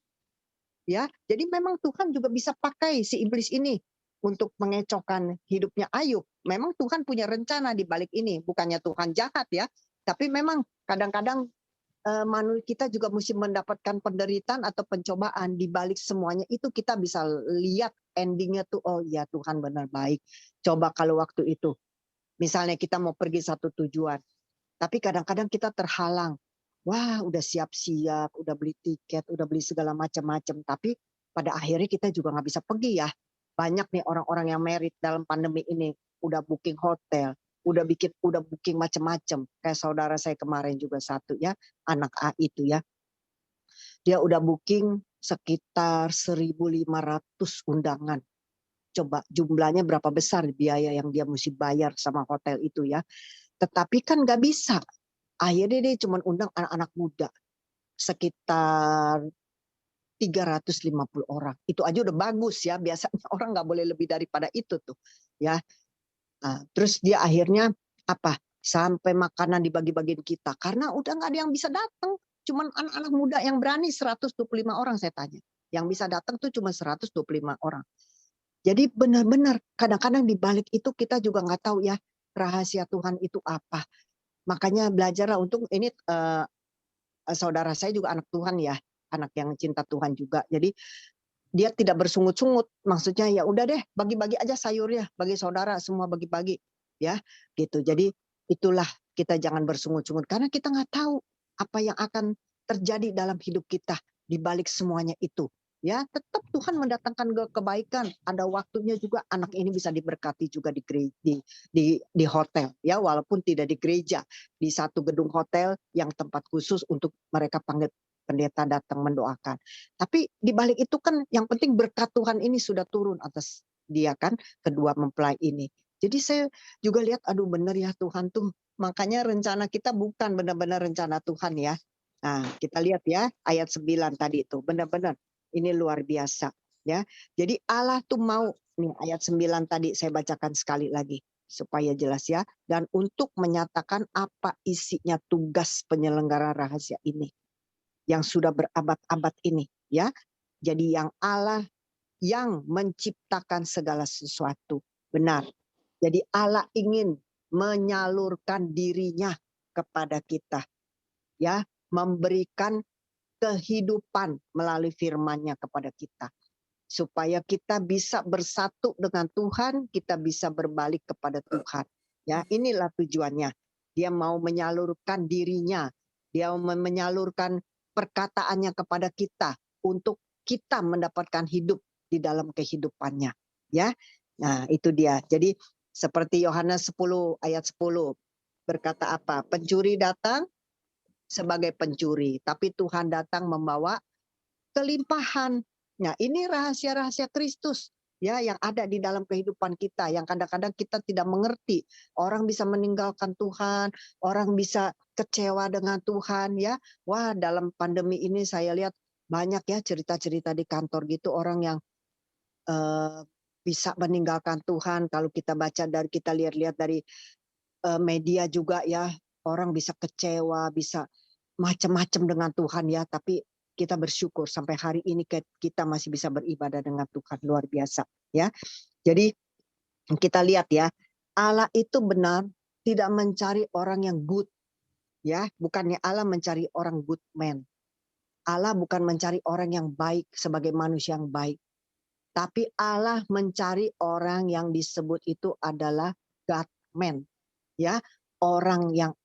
[SPEAKER 2] ya. Jadi memang Tuhan juga bisa pakai si iblis ini untuk mengecohkan hidupnya Ayub. Memang Tuhan punya rencana di balik ini, bukannya Tuhan jahat ya, tapi memang kadang-kadang manusia kita juga mesti mendapatkan penderitaan atau pencobaan. Di balik semuanya itu kita bisa lihat endingnya tuh, oh ya Tuhan benar baik. Coba kalau waktu itu misalnya kita mau pergi satu tujuan, tapi kadang-kadang kita terhalang. Wah, udah siap-siap, udah beli tiket, udah beli segala macam-macam. Tapi pada akhirnya kita juga nggak bisa pergi ya. Banyak nih orang-orang yang merit dalam pandemi ini. Udah booking hotel, udah booking macam-macam. Kayak saudara saya kemarin juga satu ya, anak A itu ya. Dia udah booking sekitar 1.500 undangan. Coba jumlahnya berapa besar biaya yang dia mesti bayar sama hotel itu ya. Tetapi kan nggak bisa. Akhirnya dia cuma undang anak-anak muda. Sekitar 350 orang. Itu aja udah bagus ya. Biasanya orang nggak boleh lebih daripada itu tuh. Ya. Nah, terus dia akhirnya apa? Sampai makanan dibagi-bagiin kita. Karena udah nggak ada yang bisa datang. Cuman anak-anak muda yang berani 125 orang saya tanya. Yang bisa datang tuh cuma 125 orang. Jadi benar-benar kadang-kadang di balik itu kita juga nggak tahu ya rahasia Tuhan itu apa. Makanya belajarlah untuk ini saudara saya juga anak Tuhan ya, anak yang cinta Tuhan juga. Jadi dia tidak bersungut-sungut, maksudnya ya udah deh bagi-bagi aja sayurnya, bagi saudara semua bagi-bagi ya gitu. Jadi itulah kita jangan bersungut-sungut karena kita nggak tahu apa yang akan terjadi dalam hidup kita di balik semuanya itu. Ya, tetap Tuhan mendatangkan kebaikan. Ada waktunya juga anak ini bisa diberkati juga di di hotel ya, walaupun tidak di gereja, di satu gedung hotel yang tempat khusus untuk mereka panggil pendeta datang mendoakan. Tapi di balik itu kan yang penting berkat Tuhan ini sudah turun atas dia kan, kedua mempelai ini. Jadi saya juga lihat, aduh benar ya Tuhan tuh. Makanya rencana kita bukan benar-benar rencana Tuhan ya. Nah, kita lihat ya ayat 9 tadi itu, benar-benar ini luar biasa ya. Jadi Allah tuh mau, nih ayat 9 tadi saya bacakan sekali lagi supaya jelas ya. Dan untuk menyatakan apa isinya tugas penyelenggara rahasia ini yang sudah berabad-abad ini ya. Jadi yang Allah yang menciptakan segala sesuatu. Benar. Jadi Allah ingin menyalurkan dirinya kepada kita ya, memberikan kehidupan melalui firman-Nya kepada kita. supaya kita bisa bersatu dengan Tuhan, kita bisa berbalik kepada Tuhan. Ya, inilah tujuannya. Dia mau menyalurkan dirinya, dia mau menyalurkan perkataannya kepada kita untuk kita mendapatkan hidup di dalam kehidupannya. Ya, nah itu dia. Jadi seperti Yohanes 10 ayat 10 berkata apa? Pencuri datang sebagai pencuri, tapi Tuhan datang membawa kelimpahan. Nah, ini rahasia-rahasia Kristus ya yang ada di dalam kehidupan kita yang kadang-kadang kita tidak mengerti. Orang bisa meninggalkan Tuhan, orang bisa kecewa dengan Tuhan ya. Wah, dalam pandemi ini saya lihat banyak ya cerita-cerita di kantor gitu orang yang bisa meninggalkan Tuhan. Kalau kita baca dari kita lihat-lihat dari media juga ya, orang bisa kecewa, bisa macam-macam dengan Tuhan ya, tapi kita bersyukur sampai hari ini kita masih bisa beribadah dengan Tuhan, luar biasa ya. Jadi kita lihat ya, Allah itu benar tidak mencari orang yang good ya, bukannya Allah mencari orang good man. Allah bukan mencari orang yang baik sebagai manusia yang baik. Tapi Allah mencari orang yang disebut itu adalah God man. Ya, orang yang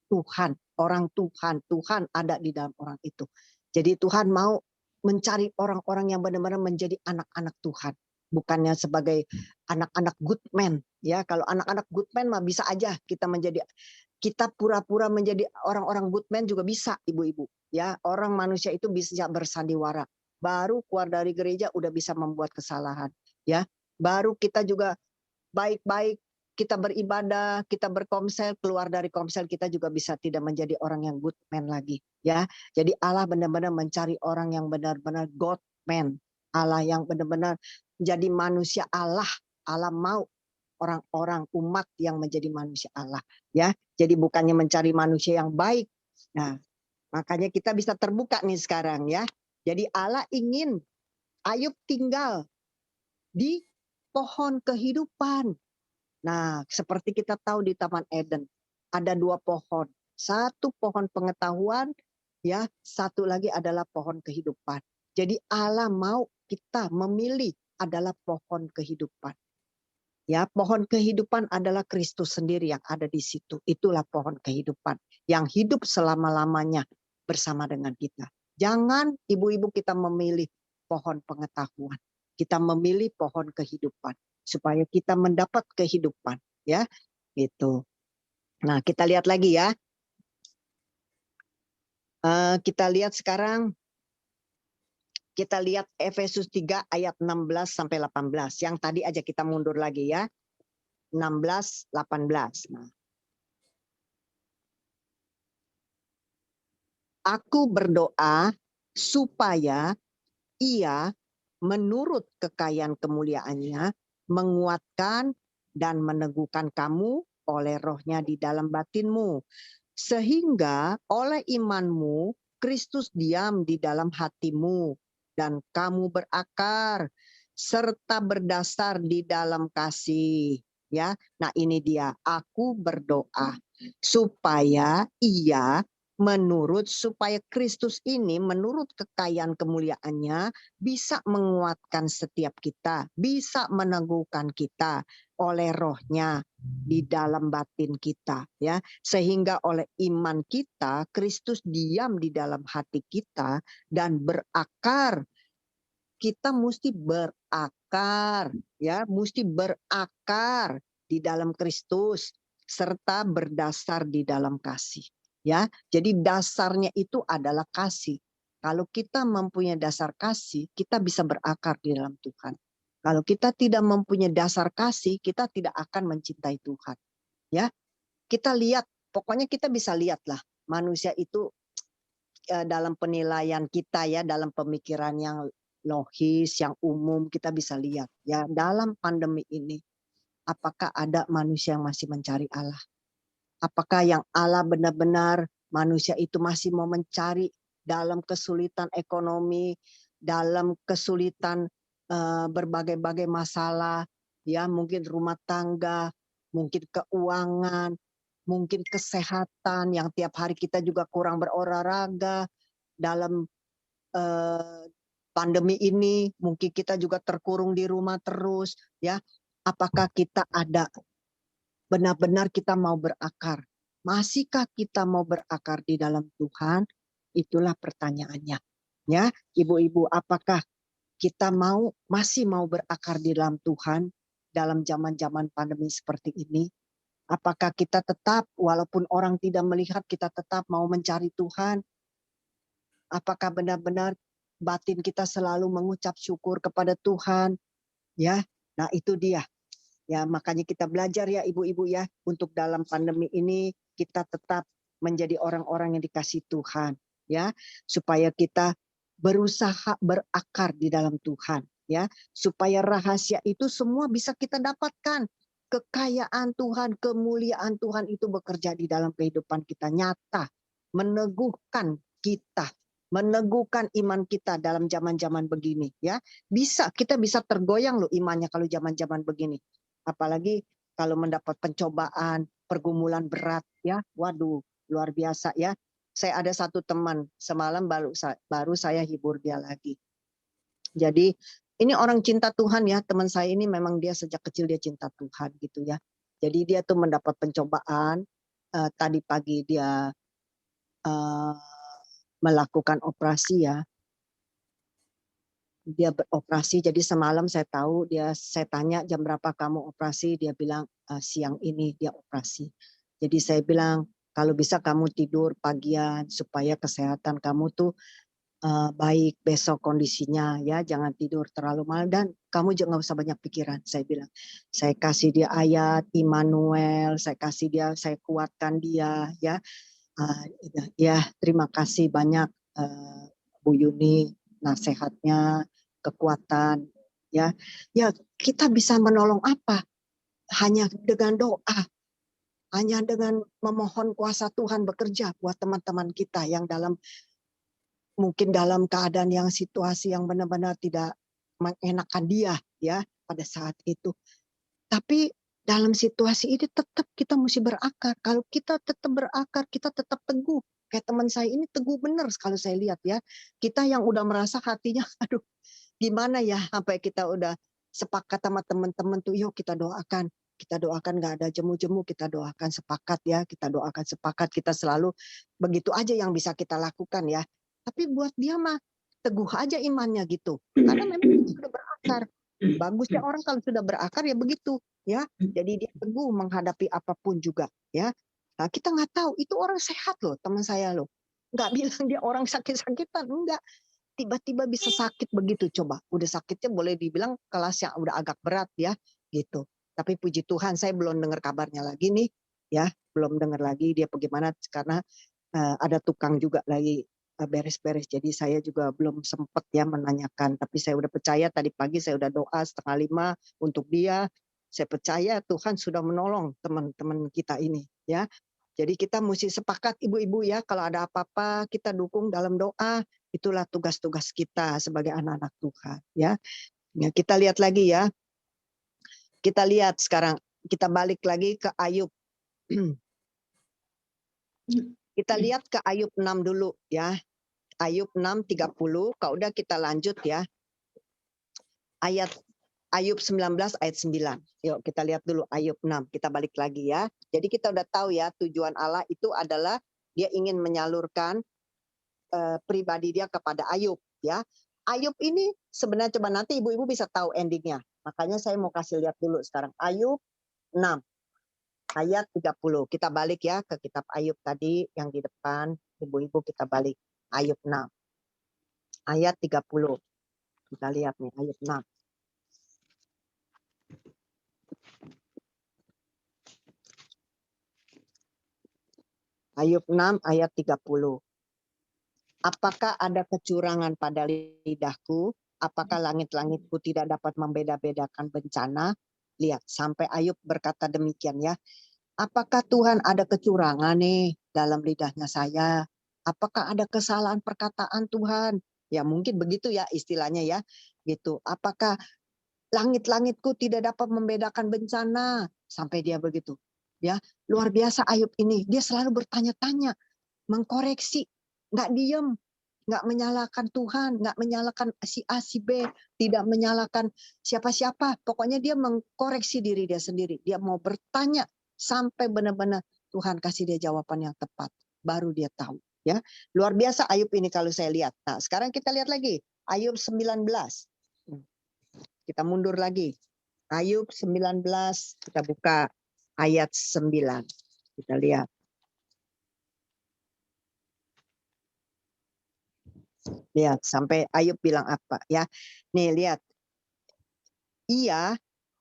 [SPEAKER 2] Tuhan, orang Tuhan, Tuhan ada di dalam orang itu. Jadi Tuhan mau mencari orang-orang yang benar-benar menjadi anak-anak Tuhan, bukannya sebagai anak-anak good man. Ya, kalau anak-anak good man mah bisa aja kita pura-pura menjadi orang-orang good man juga bisa, ibu-ibu. Ya, orang manusia itu bisa bersandiwara. Baru keluar dari gereja udah bisa membuat kesalahan. Ya, baru kita juga baik-baik, kita beribadah, kita berkomsel, keluar dari komsel kita juga bisa tidak menjadi orang yang good man lagi. Ya, jadi Allah benar-benar mencari orang yang benar-benar God man. Allah yang benar-benar jadi manusia Allah. Allah mau orang-orang umat yang menjadi manusia Allah. Ya, jadi bukannya mencari manusia yang baik. Nah, makanya kita bisa terbuka nih sekarang ya. Jadi Allah ingin Ayub tinggal di pohon kehidupan. Nah, seperti kita tahu di Taman Eden, ada 2 pohon. Satu pohon pengetahuan, ya, satu lagi adalah pohon kehidupan. Jadi Allah mau kita memilih adalah pohon kehidupan. Ya, pohon kehidupan adalah Kristus sendiri yang ada di situ. Itulah pohon kehidupan yang hidup selama-lamanya bersama dengan kita. Jangan ibu-ibu kita memilih pohon pengetahuan. Kita memilih pohon kehidupan supaya kita mendapat kehidupan, ya. Gitu. Nah, kita lihat lagi ya. Kita lihat sekarang kita lihat Efesus 3 ayat 16 sampai 18. Yang tadi aja kita mundur lagi ya. 16, 18. Nah, aku berdoa supaya ia menurut kekayaan kemuliaannya menguatkan dan meneguhkan kamu oleh rohnya di dalam batinmu. Sehingga oleh imanmu Kristus diam di dalam hatimu dan kamu berakar serta berdasar di dalam kasih. Ya, nah ini dia. Aku berdoa supaya supaya Kristus ini menurut kekayaan kemuliaannya bisa menguatkan setiap kita, bisa meneguhkan kita oleh rohnya di dalam batin kita, ya, sehingga oleh iman kita Kristus diam di dalam hati kita dan berakar. Kita mesti berakar, ya, mesti berakar di dalam Kristus serta berdasar di dalam kasih, ya. Jadi dasarnya itu adalah kasih. Kalau kita mempunyai dasar kasih, kita bisa berakar di dalam Tuhan. Kalau kita tidak mempunyai dasar kasih, kita tidak akan mencintai Tuhan, ya. Kita lihat, pokoknya kita bisa lihatlah manusia itu dalam penilaian kita ya, dalam pemikiran yang logis, yang umum, kita bisa lihat ya dalam pandemi ini apakah ada manusia yang masih mencari Allah? Apakah yang Allah benar-benar manusia itu masih mau mencari dalam kesulitan ekonomi, dalam kesulitan berbagai-bagai masalah, ya mungkin rumah tangga, mungkin keuangan, mungkin kesehatan yang tiap hari kita juga kurang berolahraga dalam pandemi ini, mungkin kita juga terkurung di rumah terus, ya. Apakah kita ada benar-benar kita mau berakar? Masihkah kita mau berakar di dalam Tuhan? Itulah pertanyaannya. Ya, ibu-ibu, apakah kita masih mau berakar di dalam Tuhan dalam zaman-zaman pandemi seperti ini? Apakah kita tetap, walaupun orang tidak melihat, kita tetap mau mencari Tuhan? Apakah benar-benar batin kita selalu mengucap syukur kepada Tuhan? Ya, nah itu dia. Ya, makanya kita belajar ya ibu-ibu ya, untuk dalam pandemi ini kita tetap menjadi orang-orang yang dikasihi Tuhan, ya, supaya kita berusaha berakar di dalam Tuhan, ya, supaya rahasia itu semua bisa kita dapatkan. Kekayaan Tuhan, kemuliaan Tuhan itu bekerja di dalam kehidupan kita nyata, meneguhkan kita, meneguhkan iman kita dalam zaman-zaman begini, ya. Kita bisa tergoyang loh imannya kalau zaman-zaman begini. Apalagi kalau mendapat pencobaan, pergumulan berat, ya, waduh, luar biasa ya. Saya ada satu teman, semalam baru saya hibur dia lagi. Jadi ini orang cinta Tuhan ya, teman saya ini memang dia sejak kecil dia cinta Tuhan gitu ya. Jadi dia tuh mendapat pencobaan, tadi pagi dia melakukan operasi ya. Dia beroperasi, jadi semalam saya tahu saya tanya jam berapa kamu operasi, dia bilang siang ini dia operasi. Jadi saya bilang kalau bisa kamu tidur pagian supaya kesehatan kamu tuh baik besok kondisinya ya, jangan tidur terlalu malam dan kamu jangan usah banyak pikiran. Saya bilang, saya kasih dia ayat Immanuel, saya kuatkan dia ya. Ya terima kasih banyak Bu Yuni nasihatnya, kekuatan ya. Ya kita bisa menolong apa? Hanya dengan doa, hanya dengan memohon kuasa Tuhan bekerja buat teman-teman kita yang mungkin dalam keadaan yang situasi yang benar-benar tidak mengenakan dia ya pada saat itu. Tapi dalam situasi ini tetap kita mesti berakar. Kalau kita tetap berakar, kita tetap teguh. Kayak teman saya ini teguh benar kalau saya lihat ya. Kita yang udah merasa hatinya, aduh gimana ya, sampai kita udah sepakat sama teman-teman tuh, yuk kita doakan. Kita doakan gak ada jemu-jemu, kita doakan sepakat ya. Kita doakan sepakat, kita selalu begitu aja yang bisa kita lakukan ya. Tapi buat dia mah teguh aja imannya gitu. Karena memang dia sudah berakar. Bagusnya orang kalau sudah berakar ya begitu ya. Jadi dia teguh menghadapi apapun juga ya. Nah, kita nggak tahu itu orang sehat loh teman saya loh. Nggak bilang dia orang sakit-sakitan, enggak. Tiba-tiba bisa sakit begitu coba. Udah sakitnya boleh dibilang kelas yang udah agak berat ya gitu. Tapi puji Tuhan saya belum dengar kabarnya lagi nih ya. Belum dengar lagi dia bagaimana karena ada tukang juga lagi beres-beres. Jadi saya juga belum sempat ya menanyakan. Tapi saya udah percaya tadi pagi saya udah doa 4:30 untuk dia. Saya percaya Tuhan sudah menolong teman-teman kita ini ya. Jadi kita mesti sepakat ibu-ibu ya, kalau ada apa-apa kita dukung dalam doa. Itulah tugas-tugas kita sebagai anak-anak Tuhan ya. Ya kita lihat lagi ya. Kita lihat sekarang, kita balik lagi ke Ayub. Kita lihat ke Ayub 6 dulu ya. Ayub 6:30, kalau udah kita lanjut ya. Ayub 19 ayat 9. Yuk kita lihat dulu Ayub 6. Kita balik lagi ya. Jadi kita udah tahu ya tujuan Allah itu adalah dia ingin menyalurkan pribadi dia kepada Ayub ya. Ayub ini sebenarnya coba nanti ibu-ibu bisa tahu endingnya. Makanya saya mau kasih lihat dulu sekarang. Ayub 6 ayat 30. Kita balik ya ke kitab Ayub tadi yang di depan. Ibu-ibu kita balik. Ayub 6 ayat 30. Kita lihat nih Ayub 6. Ayub 6 ayat 30. Apakah ada kecurangan pada lidahku? Apakah langit-langitku tidak dapat membeda-bedakan bencana? Lihat, sampai Ayub berkata demikian ya. Apakah Tuhan ada kecurangan nih dalam lidahnya saya? Apakah ada kesalahan perkataan Tuhan? Ya mungkin begitu ya istilahnya ya. Gitu. Apakah langit-langitku tidak dapat membedakan bencana? Sampai dia begitu. Ya, luar biasa Ayub ini. Dia selalu bertanya-tanya, mengkoreksi, nggak diem. nggak menyalahkan Tuhan, nggak menyalahkan si A, si B, tidak menyalahkan siapa-siapa. Pokoknya dia mengkoreksi diri dia sendiri. Dia mau bertanya sampai benar-benar Tuhan kasih dia jawaban yang tepat. Baru dia tahu. Ya, luar biasa Ayub ini kalau saya lihat. Nah, sekarang kita lihat lagi Ayub 19. Kita mundur lagi. Ayub 19, kita buka ayat 9. Kita lihat. Lihat sampai Ayub bilang apa ya. Nih lihat. Ia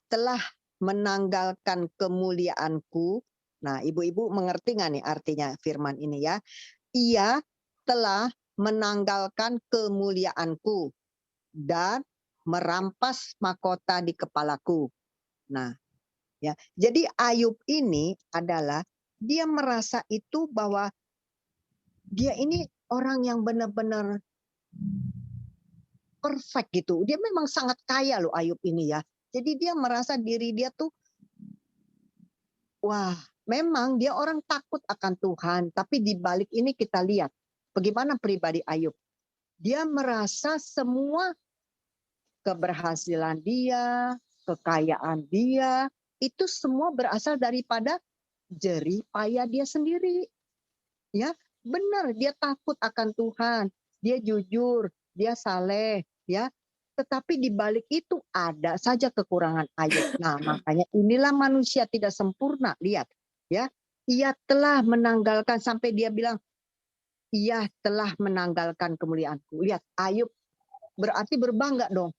[SPEAKER 2] telah menanggalkan kemuliaanku. Nah, ibu-ibu mengerti nggak nih artinya firman ini ya? Ia telah menanggalkan kemuliaanku dan merampas mahkota di kepalaku. Nah, ya. Jadi Ayub ini adalah dia merasa itu bahwa dia ini orang yang benar-benar perfect gitu. Dia memang sangat kaya loh Ayub ini ya. Jadi dia merasa diri dia tuh wah, memang dia orang takut akan Tuhan, tapi di balik ini kita lihat bagaimana pribadi Ayub. Dia merasa semua keberhasilan dia, kekayaan dia, itu semua berasal daripada jerih payah dia sendiri. Ya, benar dia takut akan Tuhan, dia jujur, dia saleh, ya. Tetapi di balik itu ada saja kekurangan Ayub. Nah, makanya inilah manusia tidak sempurna. Lihat, ya. Ia telah menanggalkan sampai dia bilang, ia telah menanggalkan kemuliaanku. Lihat, Ayub berarti berbangga dong.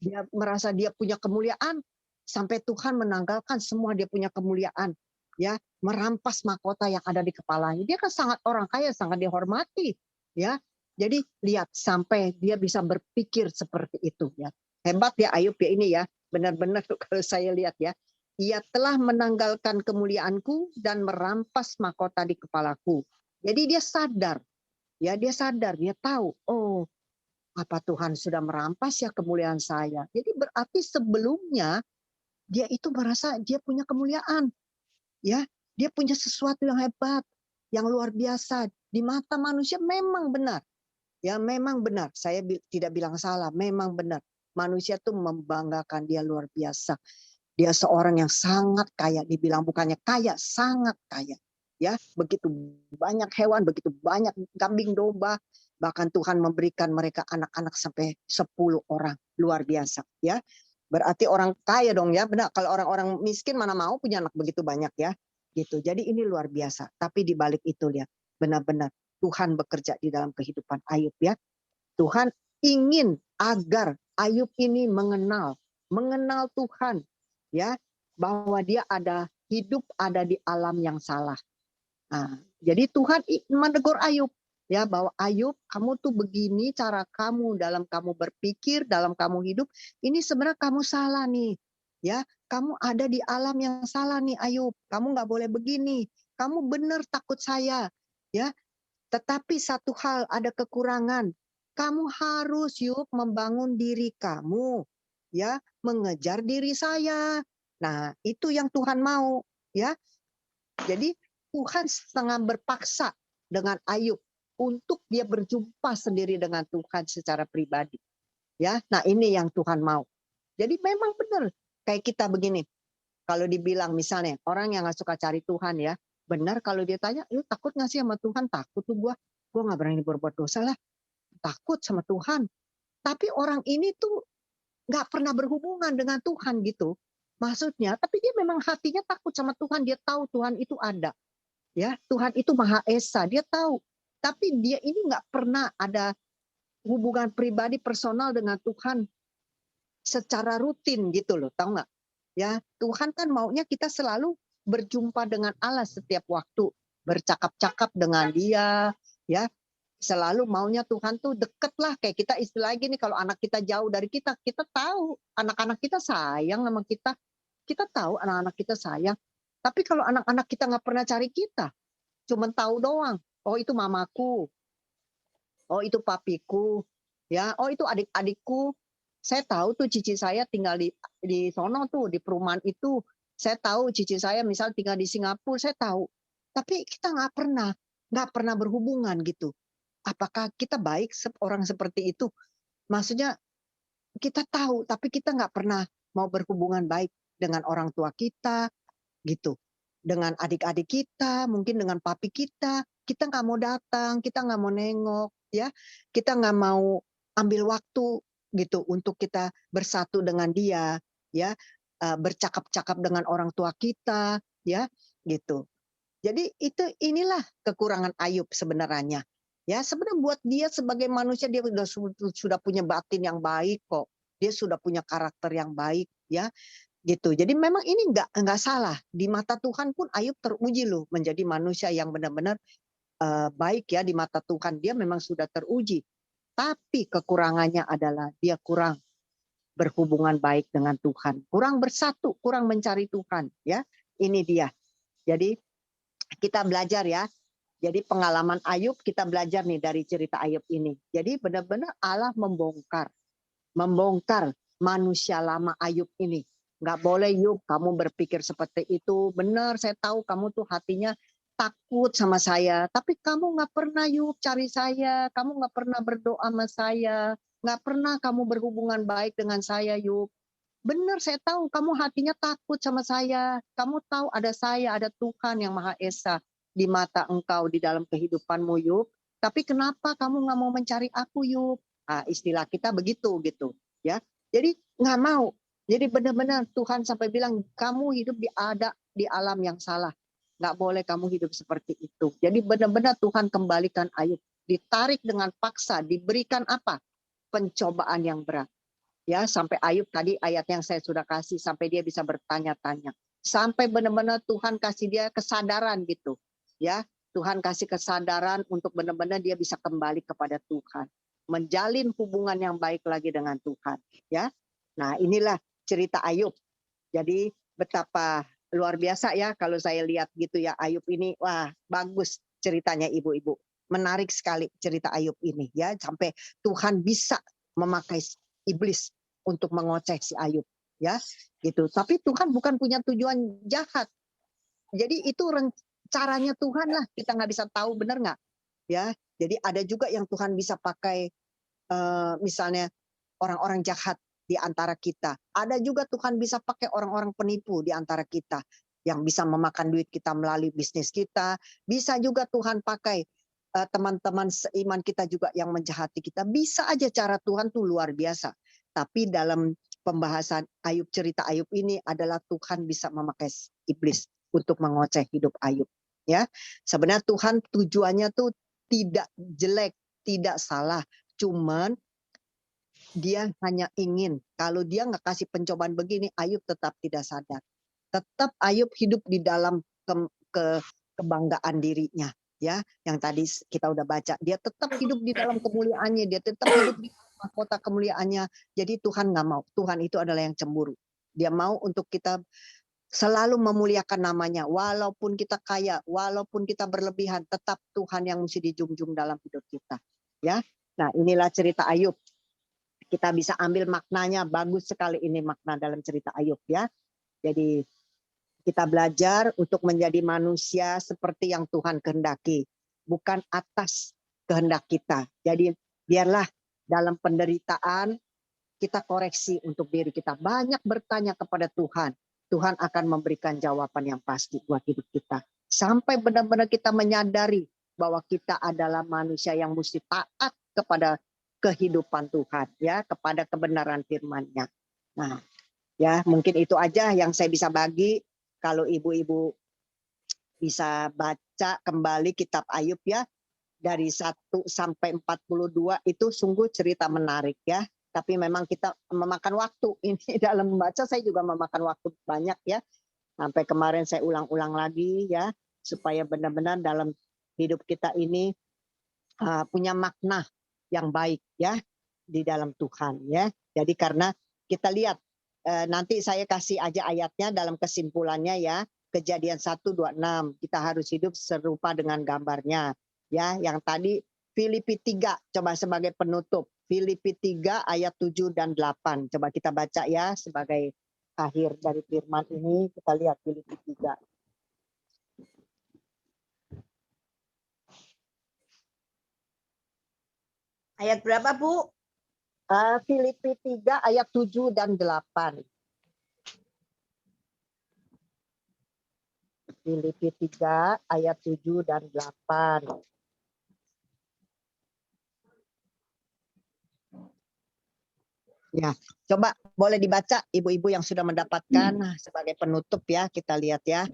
[SPEAKER 2] Dia merasa dia punya kemuliaan sampai Tuhan menanggalkan semua dia punya kemuliaan, ya, merampas mahkota yang ada di kepalanya. Dia kan sangat orang kaya, sangat dihormati, ya. Jadi lihat sampai dia bisa berpikir seperti itu, ya. Hebat ya Ayub ya ini ya. Benar-benar kalau saya lihat ya. Ia telah menanggalkan kemuliaanku dan merampas mahkota di kepalaku. Jadi dia sadar, ya dia sadar, dia tahu, oh apa Tuhan sudah merampas ya kemuliaan saya. Jadi berarti sebelumnya dia itu merasa dia punya kemuliaan, ya, dia punya sesuatu yang hebat, yang luar biasa di mata manusia memang benar, ya memang benar. Saya tidak bilang salah, memang benar. Manusia tuh membanggakan dia luar biasa. Dia seorang yang sangat kaya, dibilang bukannya kaya, sangat kaya. Ya, begitu banyak hewan, begitu banyak kambing domba, bahkan Tuhan memberikan mereka anak-anak sampai 10 orang, luar biasa, ya. Berarti orang kaya dong ya, benar. Kalau orang-orang miskin mana mau punya anak begitu banyak ya, gitu. Jadi ini luar biasa. Tapi di balik itu lihat, benar-benar Tuhan bekerja di dalam kehidupan Ayub ya. Tuhan ingin agar Ayub ini mengenal Tuhan, ya, bahwa dia ada hidup ada di alam yang salah. Nah, jadi Tuhan menegur Ayub, ya, bahwa Ayub, kamu tuh begini cara kamu dalam kamu berpikir, dalam kamu hidup, ini sebenarnya kamu salah nih, ya, kamu ada di alam yang salah nih Ayub, kamu nggak boleh begini, kamu benar takut saya, ya, tetapi satu hal ada kekurangan, kamu harus yuk membangun diri kamu, ya, mengejar diri saya. Nah, itu yang Tuhan mau, ya. Jadi Tuhan setengah berpaksa dengan Ayub untuk dia berjumpa sendiri dengan Tuhan secara pribadi. Ya, nah ini yang Tuhan mau. Jadi memang benar kayak kita begini. Kalau dibilang misalnya orang yang nggak suka cari Tuhan ya, benar kalau dia tanya, lu takut nggak sih sama Tuhan? Takut tuh gua nggak berani berbuat dosa lah. Takut sama Tuhan. Tapi orang ini tuh nggak pernah berhubungan dengan Tuhan gitu. Maksudnya, tapi dia memang hatinya takut sama Tuhan. Dia tahu Tuhan itu ada. Ya, Tuhan itu Maha Esa, dia tahu. Tapi dia ini nggak pernah ada hubungan pribadi personal dengan Tuhan secara rutin gitu loh, tahu nggak? Ya, Tuhan kan maunya kita selalu berjumpa dengan Allah setiap waktu, bercakap-cakap dengan Dia, ya. Selalu maunya Tuhan tuh deket lah, kayak kita istilah gini, kalau anak kita jauh dari kita, kita tahu anak-anak kita sayang sama kita tahu anak-anak kita sayang. Tapi kalau anak-anak kita nggak pernah cari kita, cuman tahu doang. Oh itu mamaku, oh itu papiku, ya. Oh itu adik-adikku. Saya tahu tuh cici saya tinggal di sono tuh di perumahan itu. Saya tahu cici saya misal tinggal di Singapura, saya tahu. Tapi kita nggak pernah berhubungan gitu. apakah kita baik orang seperti itu? Maksudnya kita tahu, tapi kita nggak pernah mau berhubungan baik dengan orang tua kita, gitu. Dengan adik-adik kita, mungkin dengan papi kita nggak mau datang, kita nggak mau nengok, ya, kita nggak mau ambil waktu gitu untuk kita bersatu dengan dia, ya, bercakap-cakap dengan orang tua kita, ya, gitu. Jadi inilah kekurangan Ayub sebenarnya. Ya, sebenarnya buat dia sebagai manusia dia sudah punya batin yang baik kok. Dia sudah punya karakter yang baik, ya, gitu. Jadi memang ini nggak salah di mata Tuhan pun Ayub teruji loh menjadi manusia yang benar-benar baik ya di mata Tuhan. Dia memang sudah teruji. Tapi kekurangannya adalah dia kurang berhubungan baik dengan Tuhan, kurang bersatu, kurang mencari Tuhan, ya. Ini dia. Jadi kita belajar ya. Jadi pengalaman Ayub kita belajar nih dari cerita Ayub ini. Jadi benar-benar Allah membongkar manusia lama Ayub ini. Nggak boleh Yub kamu berpikir seperti itu. Benar, saya tahu kamu tuh hatinya takut sama saya. Tapi kamu nggak pernah Yub cari saya. Kamu nggak pernah berdoa sama saya. Nggak pernah kamu berhubungan baik dengan saya Yub. Benar, saya tahu kamu hatinya takut sama saya. Kamu tahu ada saya, ada Tuhan yang Maha Esa di mata engkau di dalam kehidupanmu Yub. Tapi kenapa kamu nggak mau mencari aku Yub? Nah, istilah kita begitu gitu, ya. Jadi nggak mau. Jadi benar-benar Tuhan sampai bilang kamu hidup di alam yang salah. Nggak boleh kamu hidup seperti itu. Jadi benar-benar Tuhan kembalikan Ayub. Ditarik dengan paksa, diberikan apa? Pencobaan yang berat. Ya, sampai Ayub tadi ayat yang saya sudah kasih sampai dia bisa bertanya-tanya. Sampai benar-benar Tuhan kasih dia kesadaran gitu. Ya, Tuhan kasih kesadaran untuk benar-benar dia bisa kembali kepada Tuhan, menjalin hubungan yang baik lagi dengan Tuhan, ya. Nah, inilah cerita Ayub. Jadi betapa luar biasa ya kalau saya lihat gitu ya Ayub ini, wah bagus ceritanya ibu-ibu. Menarik sekali cerita Ayub ini ya, sampai Tuhan bisa memakai iblis untuk mengoceh si Ayub, ya, gitu. Tapi Tuhan bukan punya tujuan jahat. Jadi itu caranya Tuhan lah, kita nggak bisa tahu benar nggak, ya. Jadi ada juga yang Tuhan bisa pakai, misalnya orang-orang jahat di antara kita. Ada juga Tuhan bisa pakai orang-orang penipu di antara kita yang bisa memakan duit kita melalui bisnis kita. Bisa juga Tuhan pakai teman-teman seiman kita juga yang menjahati kita. Bisa aja cara Tuhan tuh luar biasa. Tapi dalam pembahasan Ayub, cerita Ayub ini adalah Tuhan bisa memakai iblis untuk mengoceh hidup Ayub. Ya, sebenarnya Tuhan tujuannya tuh tidak jelek, tidak salah. Cuman dia hanya ingin kalau dia nggak kasih pencobaan begini, Ayub tetap tidak sadar. Tetap Ayub hidup di dalam kebanggaan dirinya. Ya, yang tadi kita udah baca, dia tetap hidup di dalam kemuliaannya, dia tetap hidup di mahkota kemuliaannya. Jadi Tuhan nggak mau, Tuhan itu adalah yang cemburu. Dia mau untuk kita selalu memuliakan namanya, walaupun kita kaya, walaupun kita berlebihan, tetap Tuhan yang mesti dijunjung dalam hidup kita. Ya, nah inilah cerita Ayub. Kita bisa ambil maknanya, bagus sekali ini makna dalam cerita Ayub ya. Jadi kita belajar untuk menjadi manusia seperti yang Tuhan kehendaki, bukan atas kehendak kita. Jadi biarlah dalam penderitaan kita koreksi untuk diri kita. Banyak bertanya kepada Tuhan. Tuhan akan memberikan jawaban yang pasti buat hidup kita. Sampai benar-benar kita menyadari bahwa kita adalah manusia yang mesti taat kepada kehidupan Tuhan, ya, kepada kebenaran firman-Nya. Nah, ya mungkin itu aja yang saya bisa bagi. Kalau ibu-ibu bisa baca kembali kitab Ayub ya, dari 1 sampai 42 itu sungguh cerita menarik ya. Tapi memang kita memakan waktu ini dalam membaca, saya juga memakan waktu banyak ya. Sampai kemarin saya ulang-ulang lagi ya, supaya benar-benar dalam hidup kita ini punya makna yang baik ya di dalam Tuhan ya. Jadi karena kita lihat nanti saya kasih aja ayatnya dalam kesimpulannya ya. Kejadian 1:26 kita harus hidup serupa dengan gambarnya ya. Yang tadi Filipi 3 coba sebagai penutup. Filipi 3 ayat 7 dan 8. Coba kita baca ya sebagai akhir dari firman ini. Kita lihat Filipi 3.
[SPEAKER 3] Ayat berapa, Bu?
[SPEAKER 2] Filipi 3 ayat 7 dan 8. Filipi 3 ayat 7 dan 8. Ya, coba boleh dibaca ibu-ibu yang sudah mendapatkan sebagai penutup ya, kita lihat ya.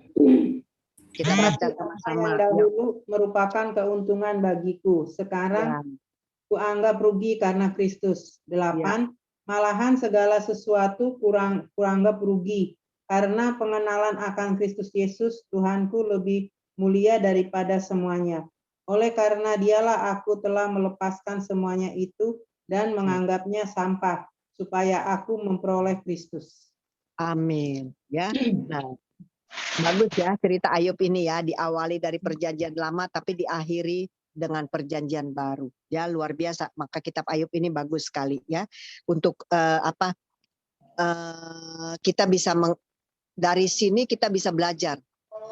[SPEAKER 2] Kita baca sama-sama.
[SPEAKER 4] Yang dahulu merupakan keuntungan bagiku, sekarang
[SPEAKER 2] Ya,
[SPEAKER 4] kuanggap rugi karena Kristus. 8. Malahan segala sesuatu kuanggap rugi karena pengenalan akan Kristus Yesus Tuhanku lebih mulia daripada semuanya. Oleh karena dialah aku telah melepaskan semuanya itu dan menganggapnya sampah supaya aku memperoleh Kristus.
[SPEAKER 2] amin. Ya, nah, bagus ya cerita Ayub ini ya, diawali dari perjanjian lama tapi diakhiri dengan perjanjian baru. Ya, luar biasa. Maka kitab Ayub ini bagus sekali ya untuk kita bisa dari sini kita bisa belajar.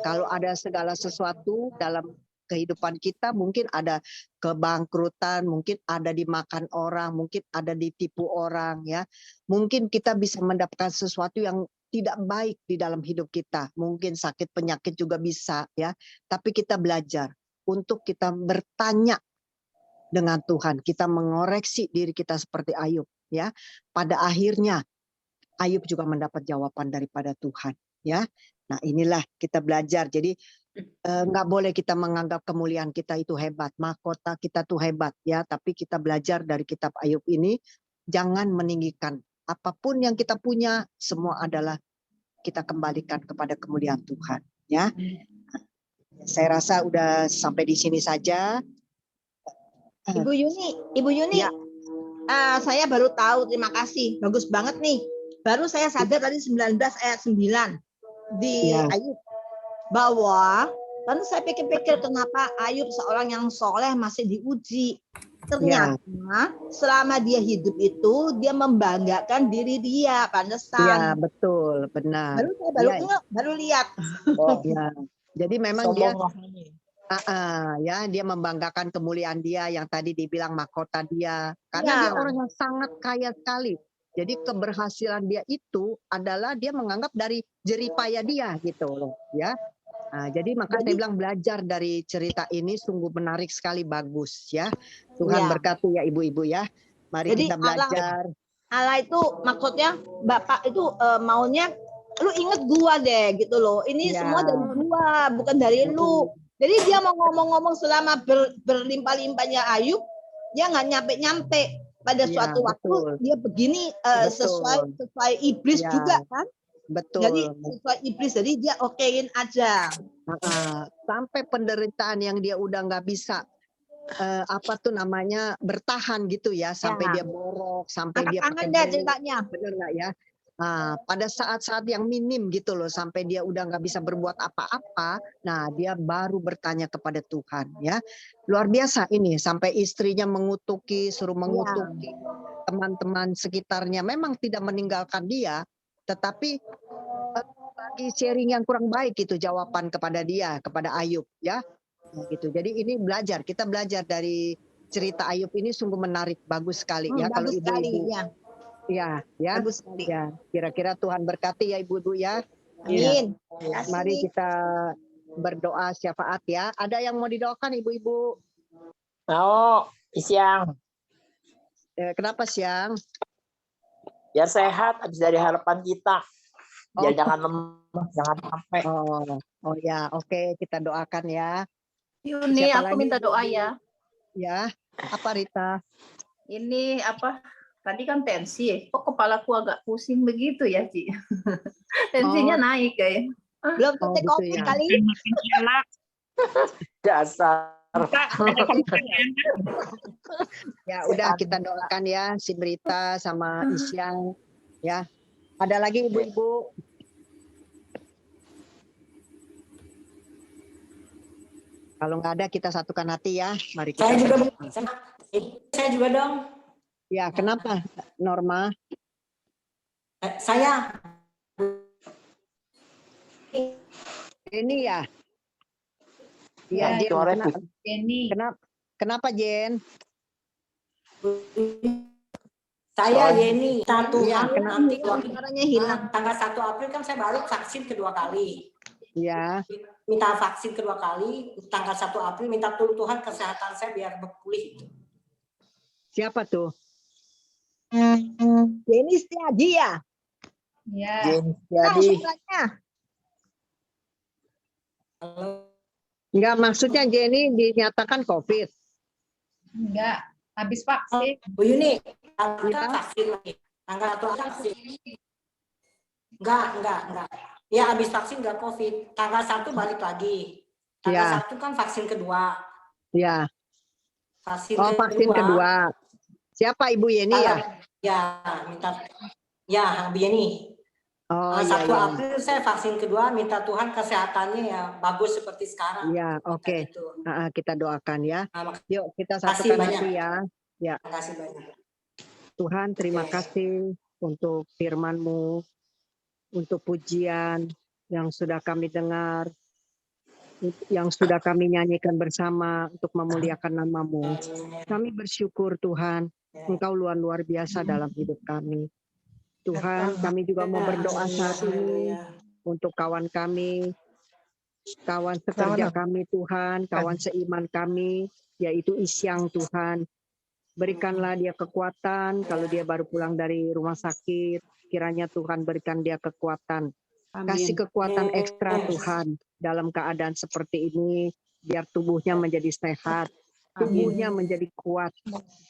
[SPEAKER 2] Kalau ada segala sesuatu dalam kehidupan kita, mungkin ada kebangkrutan, mungkin ada dimakan orang, mungkin ada ditipu orang ya. Mungkin kita bisa mendapatkan sesuatu yang tidak baik di dalam hidup kita. Mungkin sakit penyakit juga bisa ya. Tapi kita belajar untuk kita bertanya dengan Tuhan, kita mengoreksi diri kita seperti Ayub ya. Pada akhirnya Ayub juga mendapat jawaban daripada Tuhan ya. Nah, inilah kita belajar. Jadi nggak boleh kita menganggap kemuliaan kita itu hebat, mahkota kita tuh hebat ya. Tapi kita belajar dari kitab Ayub ini, jangan meninggikan apapun yang kita punya, semua adalah kita kembalikan kepada kemuliaan Tuhan ya. Saya rasa udah sampai di sini saja.
[SPEAKER 3] Ibu Yuni,
[SPEAKER 2] Ya.
[SPEAKER 3] saya baru tahu, terima kasih, bagus banget nih. Baru saya sadar tadi 19 ayat 9 di
[SPEAKER 2] Ya.
[SPEAKER 3] Ayub bahwa lalu saya pikir-pikir kenapa Ayub seorang yang soleh masih diuji. Ternyata selama dia hidup itu dia membanggakan diri dia, pantesan.
[SPEAKER 2] Ya, betul, benar.
[SPEAKER 3] Baru lihat.
[SPEAKER 2] Ya. Jadi memang dia dia membanggakan kemuliaan dia yang tadi dibilang mahkota dia, karena dia orang yang sangat kaya sekali. Jadi keberhasilan dia itu adalah dia menganggap dari jeripaya dia gitu loh ya. Nah, jadi maka saya bilang belajar dari cerita ini sungguh menarik sekali, bagus ya. Tuhan berkati ya ibu-ibu ya. Mari kita belajar.
[SPEAKER 3] Allah itu maksudnya Bapak itu maunya lu inget gua deh gitu loh. Ini semua dari gua, bukan dari lu. Jadi dia mau ngomong-ngomong selama berlimpah-limpahnya Ayub, dia nggak nyampe-nyampe. Pada suatu waktu dia begini sesuai iblis juga kan.
[SPEAKER 2] Betul.
[SPEAKER 3] Jadi sesuai iblis, jadi dia okein aja.
[SPEAKER 2] Sampai penderitaan yang dia udah nggak bisa bertahan gitu ya, sampai dia borok, sampai dia pakai
[SPEAKER 3] ceritanya.
[SPEAKER 2] Bener nggak ya? Pada saat-saat yang minim gitu loh, sampai dia udah nggak bisa berbuat apa-apa, nah dia baru bertanya kepada Tuhan ya. Luar biasa ini, sampai istrinya suruh mengutuki teman-teman sekitarnya, memang tidak meninggalkan dia, tetapi bagi sharing yang kurang baik itu jawaban kepada dia, kepada Ayub ya. Gitu. Jadi ini kita belajar dari cerita Ayub ini sungguh menarik, bagus sekali ya. Kalau ibu-ibu ya,
[SPEAKER 3] bagus sekali.
[SPEAKER 2] Ya, kira-kira Tuhan berkati ya ibu-ibu ya.
[SPEAKER 3] Amin.
[SPEAKER 2] Ya. Mari kita berdoa syafaat ya. Ada yang mau didoakan ibu-ibu?
[SPEAKER 5] Mau, siang.
[SPEAKER 2] Kenapa siang?
[SPEAKER 5] Biar sehat, habis dari harapan kita. Biar jangan lemah, jangan sampai.
[SPEAKER 2] Oh ya, oke, kita doakan ya.
[SPEAKER 6] Yuni, aku minta doa ya.
[SPEAKER 2] Ya, apa Rita?
[SPEAKER 6] Ini apa? Tadi kan tensi ya. Kok kepalaku agak pusing begitu ya, Ci? Tensinya naik kayak.
[SPEAKER 3] Belum suntik COVID kali.
[SPEAKER 5] Dasar.
[SPEAKER 2] Ya udah, kita doakan ya si Rita sama Isyang ya. Ada lagi ibu-ibu? Kalau nggak ada, kita satukan hati ya. Mari kita.
[SPEAKER 7] Saya juga dong.
[SPEAKER 2] Ya, kenapa Norma?
[SPEAKER 7] Saya.
[SPEAKER 2] Ini ya. Iya, Jen. Kenapa Jen?
[SPEAKER 7] Saya
[SPEAKER 5] Soalnya-
[SPEAKER 7] Yeni, Tuhan
[SPEAKER 2] Iya,
[SPEAKER 7] nanti
[SPEAKER 3] Suaranya hilang.
[SPEAKER 7] tanggal 1 April kan saya baru vaksin kedua kali.
[SPEAKER 2] Ya,
[SPEAKER 7] Minta vaksin kedua kali, tanggal 1 April minta tolong Tuhan kesehatan saya biar berpulih.
[SPEAKER 2] siapa tuh?
[SPEAKER 3] Jenny Setiaji ya.
[SPEAKER 6] Ya,
[SPEAKER 3] Tahu
[SPEAKER 5] Jadi
[SPEAKER 3] suaranya.
[SPEAKER 7] Halo.
[SPEAKER 2] Enggak, maksudnya Jenny dinyatakan COVID.
[SPEAKER 6] enggak. Habis vaksin.
[SPEAKER 7] Bu Yuni, kita
[SPEAKER 2] Iya.
[SPEAKER 7] vaksin lagi. Tanggal 1 April vaksin. Enggak. Ya habis vaksin enggak COVID. Tanggal 1 balik lagi. Tanggal
[SPEAKER 2] Ya.
[SPEAKER 7] 1 kan vaksin kedua.
[SPEAKER 2] Ya.
[SPEAKER 7] Vaksin
[SPEAKER 2] Oh, vaksin kedua. Siapa Ibu Yeni ya?
[SPEAKER 7] Ya, minta. Ya, Bu Yeni.
[SPEAKER 2] Oh,
[SPEAKER 7] 1
[SPEAKER 2] iya, iya.
[SPEAKER 7] April saya vaksin kedua, minta Tuhan kesehatannya ya bagus seperti sekarang.
[SPEAKER 2] Iya, oke.
[SPEAKER 7] Gitu.
[SPEAKER 2] Kita doakan ya.
[SPEAKER 7] Nah,
[SPEAKER 2] Yuk, kita
[SPEAKER 7] Makasih
[SPEAKER 2] satukan
[SPEAKER 7] banyak.
[SPEAKER 2] hati ya.
[SPEAKER 7] terima kasih banyak.
[SPEAKER 2] Tuhan, terima
[SPEAKER 7] Oke.
[SPEAKER 2] kasih untuk firman-Mu, untuk pujian yang sudah kami dengar, yang sudah kami nyanyikan bersama untuk memuliakan nama-Mu. Kami bersyukur Tuhan, Engkau luar biasa dalam hidup kami. Tuhan, kami juga mau berdoa saat ini untuk kawan kami, kawan sekerja kami Tuhan, kawan seiman kami, yaitu Isyang Tuhan. Berikanlah dia kekuatan, kalau dia baru pulang dari rumah sakit, kiranya Tuhan berikan dia kekuatan. Kasih kekuatan ekstra Tuhan dalam keadaan seperti ini, biar tubuhnya menjadi sehat, tubuhnya menjadi kuat.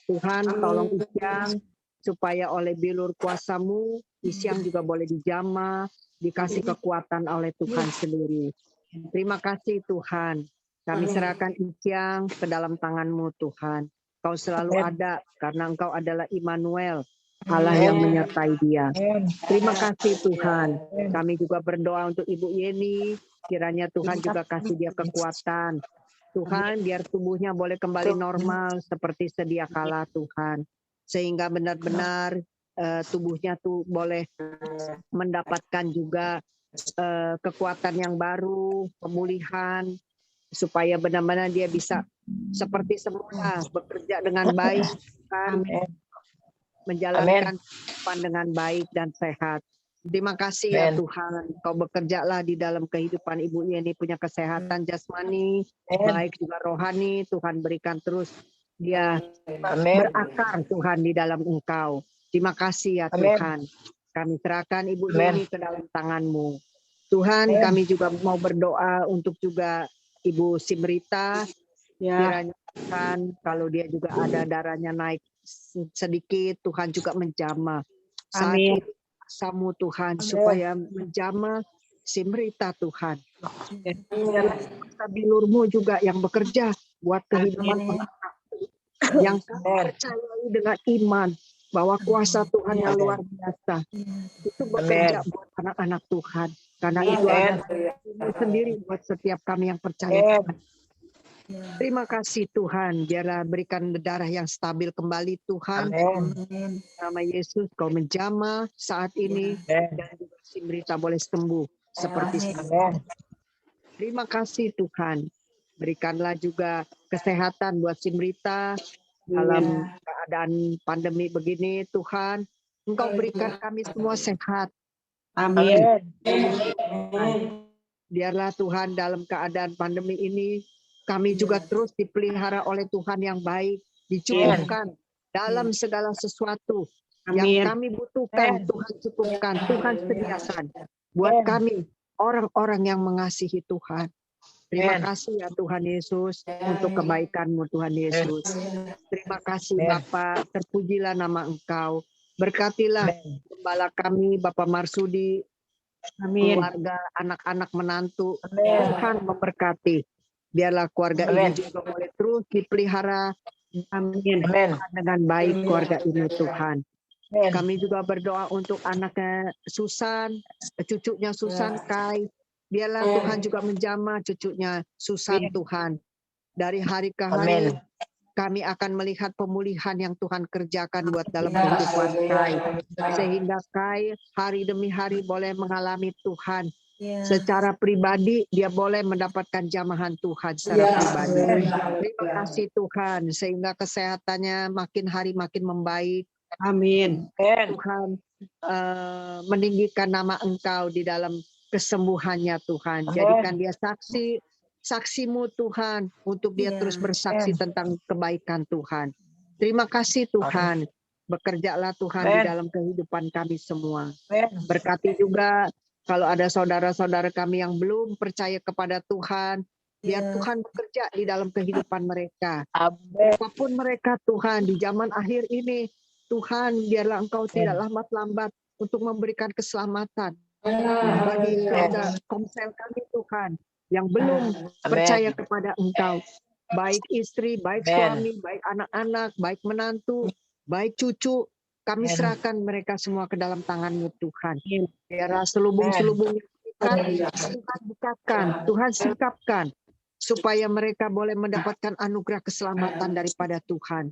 [SPEAKER 2] Tuhan, tolong Isyang, supaya oleh bilur kuasa-Mu, Isyang juga boleh dijamah, dikasih kekuatan oleh Tuhan sendiri. Terima kasih Tuhan. Kami serahkan Isyang ke dalam tangan-Mu Tuhan. Kau selalu ada karena Engkau adalah Immanuel, Allah yang menyertai dia. Terima kasih Tuhan. Kami juga berdoa untuk Ibu Yeni, kiranya Tuhan juga kasih dia kekuatan. Tuhan, biar tubuhnya boleh kembali normal seperti sedia kala Tuhan. Sehingga benar-benar tubuhnya tuh boleh mendapatkan juga kekuatan yang baru, pemulihan, supaya benar-benar dia bisa seperti semula bekerja dengan baik, kan, menjalankan kehidupan dengan baik dan sehat. Terima kasih ya Tuhan, Kau bekerjalah di dalam kehidupan Ibu Yeni, punya kesehatan jasmani, baik juga rohani. Tuhan berikan terus dia berakar Tuhan di dalam Engkau. Terima kasih ya Tuhan. Kami serahkan Ibu Yeni ke dalam tangan-Mu. Tuhan, kami juga mau berdoa untuk juga Ibu Simrita. Kiranya Tuhan, kalau dia juga ada darahnya naik sedikit, Tuhan juga menjamah. Saat ini kuasa-Mu Tuhan, supaya menjamah Simrita Tuhan. Bilur-Mu juga yang bekerja buat kehidupan yang percayai dengan iman bahwa kuasa Tuhan yang luar biasa itu bekerja buat anak-anak Tuhan, karena itu adalah sendiri buat setiap kami yang percaya Tuhan. Terima kasih Tuhan, biarlah berikan darah yang stabil kembali Tuhan. Nama Yesus Kau menjamah saat ini dan juga Simrita boleh sembuh seperti semula. Terima kasih Tuhan. Berikanlah juga kesehatan buat Simrita dalam keadaan pandemi begini Tuhan. Engkau berikan kami semua sehat. Amin. Biarlah Tuhan dalam keadaan pandemi ini kami juga terus dipelihara oleh Tuhan yang baik, dicukupkan dalam segala sesuatu yang kami butuhkan. Tuhan cukupkan, Tuhan sediakan buat kami orang-orang yang mengasihi Tuhan. Terima kasih ya Tuhan Yesus untuk kebaikan-Mu Tuhan Yesus. Terima kasih Bapa, terpujilah nama Engkau. Berkatilah gembala kami Bapak Marsudi, keluarga, anak-anak, menantu. Tuhan memberkati. Biarlah keluarga ini juga boleh terus dipelihara dengan baik keluarga ini Tuhan. Kami juga berdoa untuk anaknya Susan, cucunya Susan Kai. Biarlah Tuhan juga menjamah cucunya Susan Tuhan. Dari hari ke hari kami akan melihat pemulihan yang Tuhan kerjakan buat dalam kehidupan Kai. Sehingga Kai hari demi hari boleh mengalami Tuhan
[SPEAKER 3] Ya.
[SPEAKER 2] Secara pribadi dia boleh mendapatkan jamahan Tuhan secara pribadi. Terima kasih Tuhan sehingga kesehatannya makin hari makin membaik.
[SPEAKER 4] Amin.
[SPEAKER 2] Tuhan meninggikan nama Engkau di dalam kesembuhannya Tuhan. Jadikan dia saksimu Tuhan untuk dia terus bersaksi tentang kebaikan Tuhan. Terima kasih Tuhan. Bekerjalah Tuhan di dalam kehidupan kami semua. Berkati juga kalau ada saudara-saudara kami yang belum percaya kepada Tuhan, biar Tuhan bekerja di dalam kehidupan mereka. Apapun mereka Tuhan di zaman akhir ini, Tuhan biarlah Engkau tidak lambat-lambat untuk memberikan keselamatan bagi saudara komsel kami Tuhan yang belum percaya kepada Engkau. Baik istri, baik suami, baik anak-anak, baik menantu, baik cucu, kami serahkan mereka semua ke dalam tangan-Mu Tuhan. Biarlah selubung-selubung Tuhan bukakan, Tuhan singkapkan, supaya mereka boleh mendapatkan anugerah keselamatan daripada Tuhan.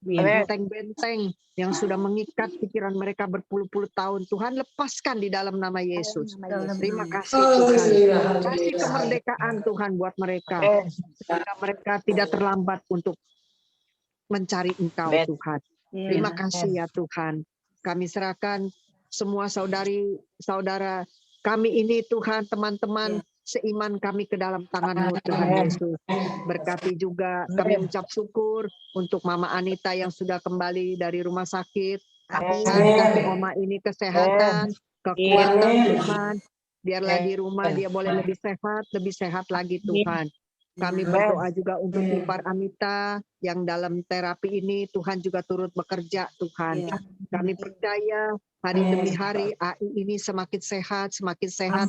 [SPEAKER 2] Benteng-benteng yang sudah mengikat pikiran mereka berpuluh-puluh tahun, Tuhan lepaskan di dalam nama Yesus. Terima kasih Tuhan. Kasih kemerdekaan Tuhan buat mereka, sehingga mereka tidak terlambat untuk mencari Engkau Tuhan. Terima kasih ya Tuhan. Kami serahkan semua saudara kami ini Tuhan, teman-teman seiman kami ke dalam tangan-Mu Tuhan Yesus. Berkati juga kami ucap syukur untuk Mama Anita yang sudah kembali dari rumah sakit. Kasih Oma ini kesehatan, kekuatan Tuhan. Biarlah di rumah dia boleh lebih sehat lagi Tuhan. Kami berdoa juga untuk ipar Anita yang dalam terapi ini Tuhan juga turut bekerja Tuhan. Kami percaya hari demi hari AI ini semakin sehat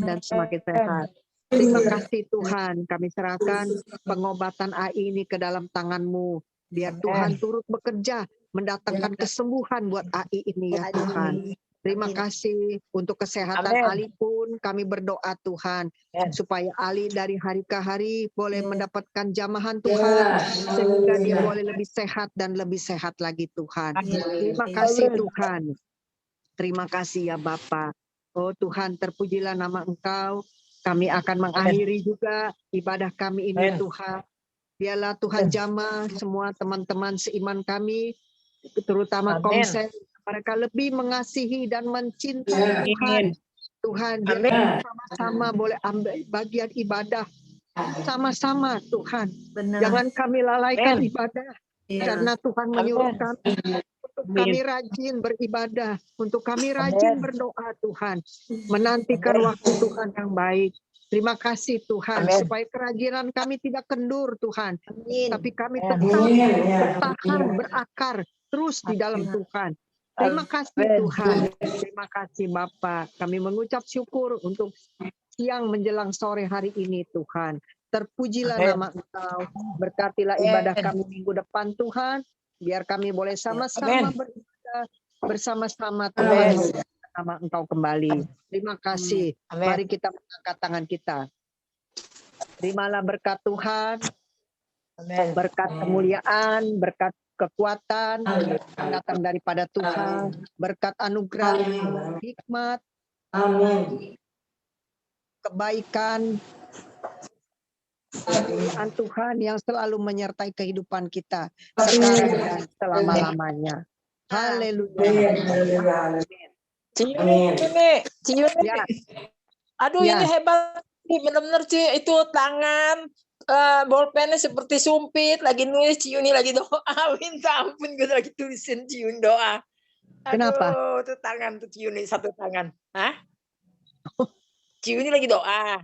[SPEAKER 2] dan semakin sehat. Terima kasih Tuhan, kami serahkan pengobatan AI ini ke dalam tangan-Mu. Biar Tuhan turut bekerja mendatangkan kesembuhan buat AI ini ya Tuhan. Terima kasih untuk kesehatan Ali pun kami berdoa Tuhan supaya Ali dari hari ke hari boleh mendapatkan jamahan Tuhan sehingga dia boleh lebih sehat dan lebih sehat lagi Tuhan. Terima kasih Tuhan. Terima kasih ya Bapa. Oh Tuhan, terpujilah nama Engkau. Kami akan mengakhiri juga ibadah kami ini Tuhan. Biarlah Tuhan jamah semua teman-teman seiman kami, terutama komsel, mereka lebih mengasihi dan mencintai Tuhan. Tuhan, biar kita sama-sama boleh ambil bagian ibadah. Sama-sama Tuhan. Jangan kami lalaikan ibadah. Karena Tuhan menyuruh kami untuk kami rajin beribadah. Untuk kami rajin berdoa Tuhan. Menantikan waktu Tuhan yang baik. Terima kasih Tuhan. Supaya kerajinan kami tidak kendur Tuhan. Tapi kami tetap bertahan, berakar. Terus di dalam Tuhan. Terima kasih Tuhan. Terima kasih Bapa. Kami mengucap syukur untuk siang menjelang sore hari ini Tuhan. Terpujilah nama Engkau. Berkatilah ibadah kami minggu depan Tuhan. Biar kami boleh sama-sama beribadah bersama-sama Tuhan. Nama Engkau kembali. Terima kasih. Mari kita mengangkat tangan kita. Terimalah berkat Tuhan. Berkat kemuliaan, berkat kekuatan datang daripada Tuhan, berkat anugerah, hikmat, kebaikan Tuhan yang selalu menyertai kehidupan kita sekarang dan selama-lamanya. Haleluya.
[SPEAKER 5] Cium nih.
[SPEAKER 2] Ya.
[SPEAKER 5] Aduh
[SPEAKER 2] Ya.
[SPEAKER 5] ini hebat, benar-benar Ci, itu tangan bolpennya seperti sumpit, lagi nulis Ciuni lagi doa, minta ampun gue lagi tulisin Ciuni doa. Aduh,
[SPEAKER 2] Kenapa?
[SPEAKER 5] tuh tangan tuh Ciuni satu tangan. Hah? Ciuni lagi doa.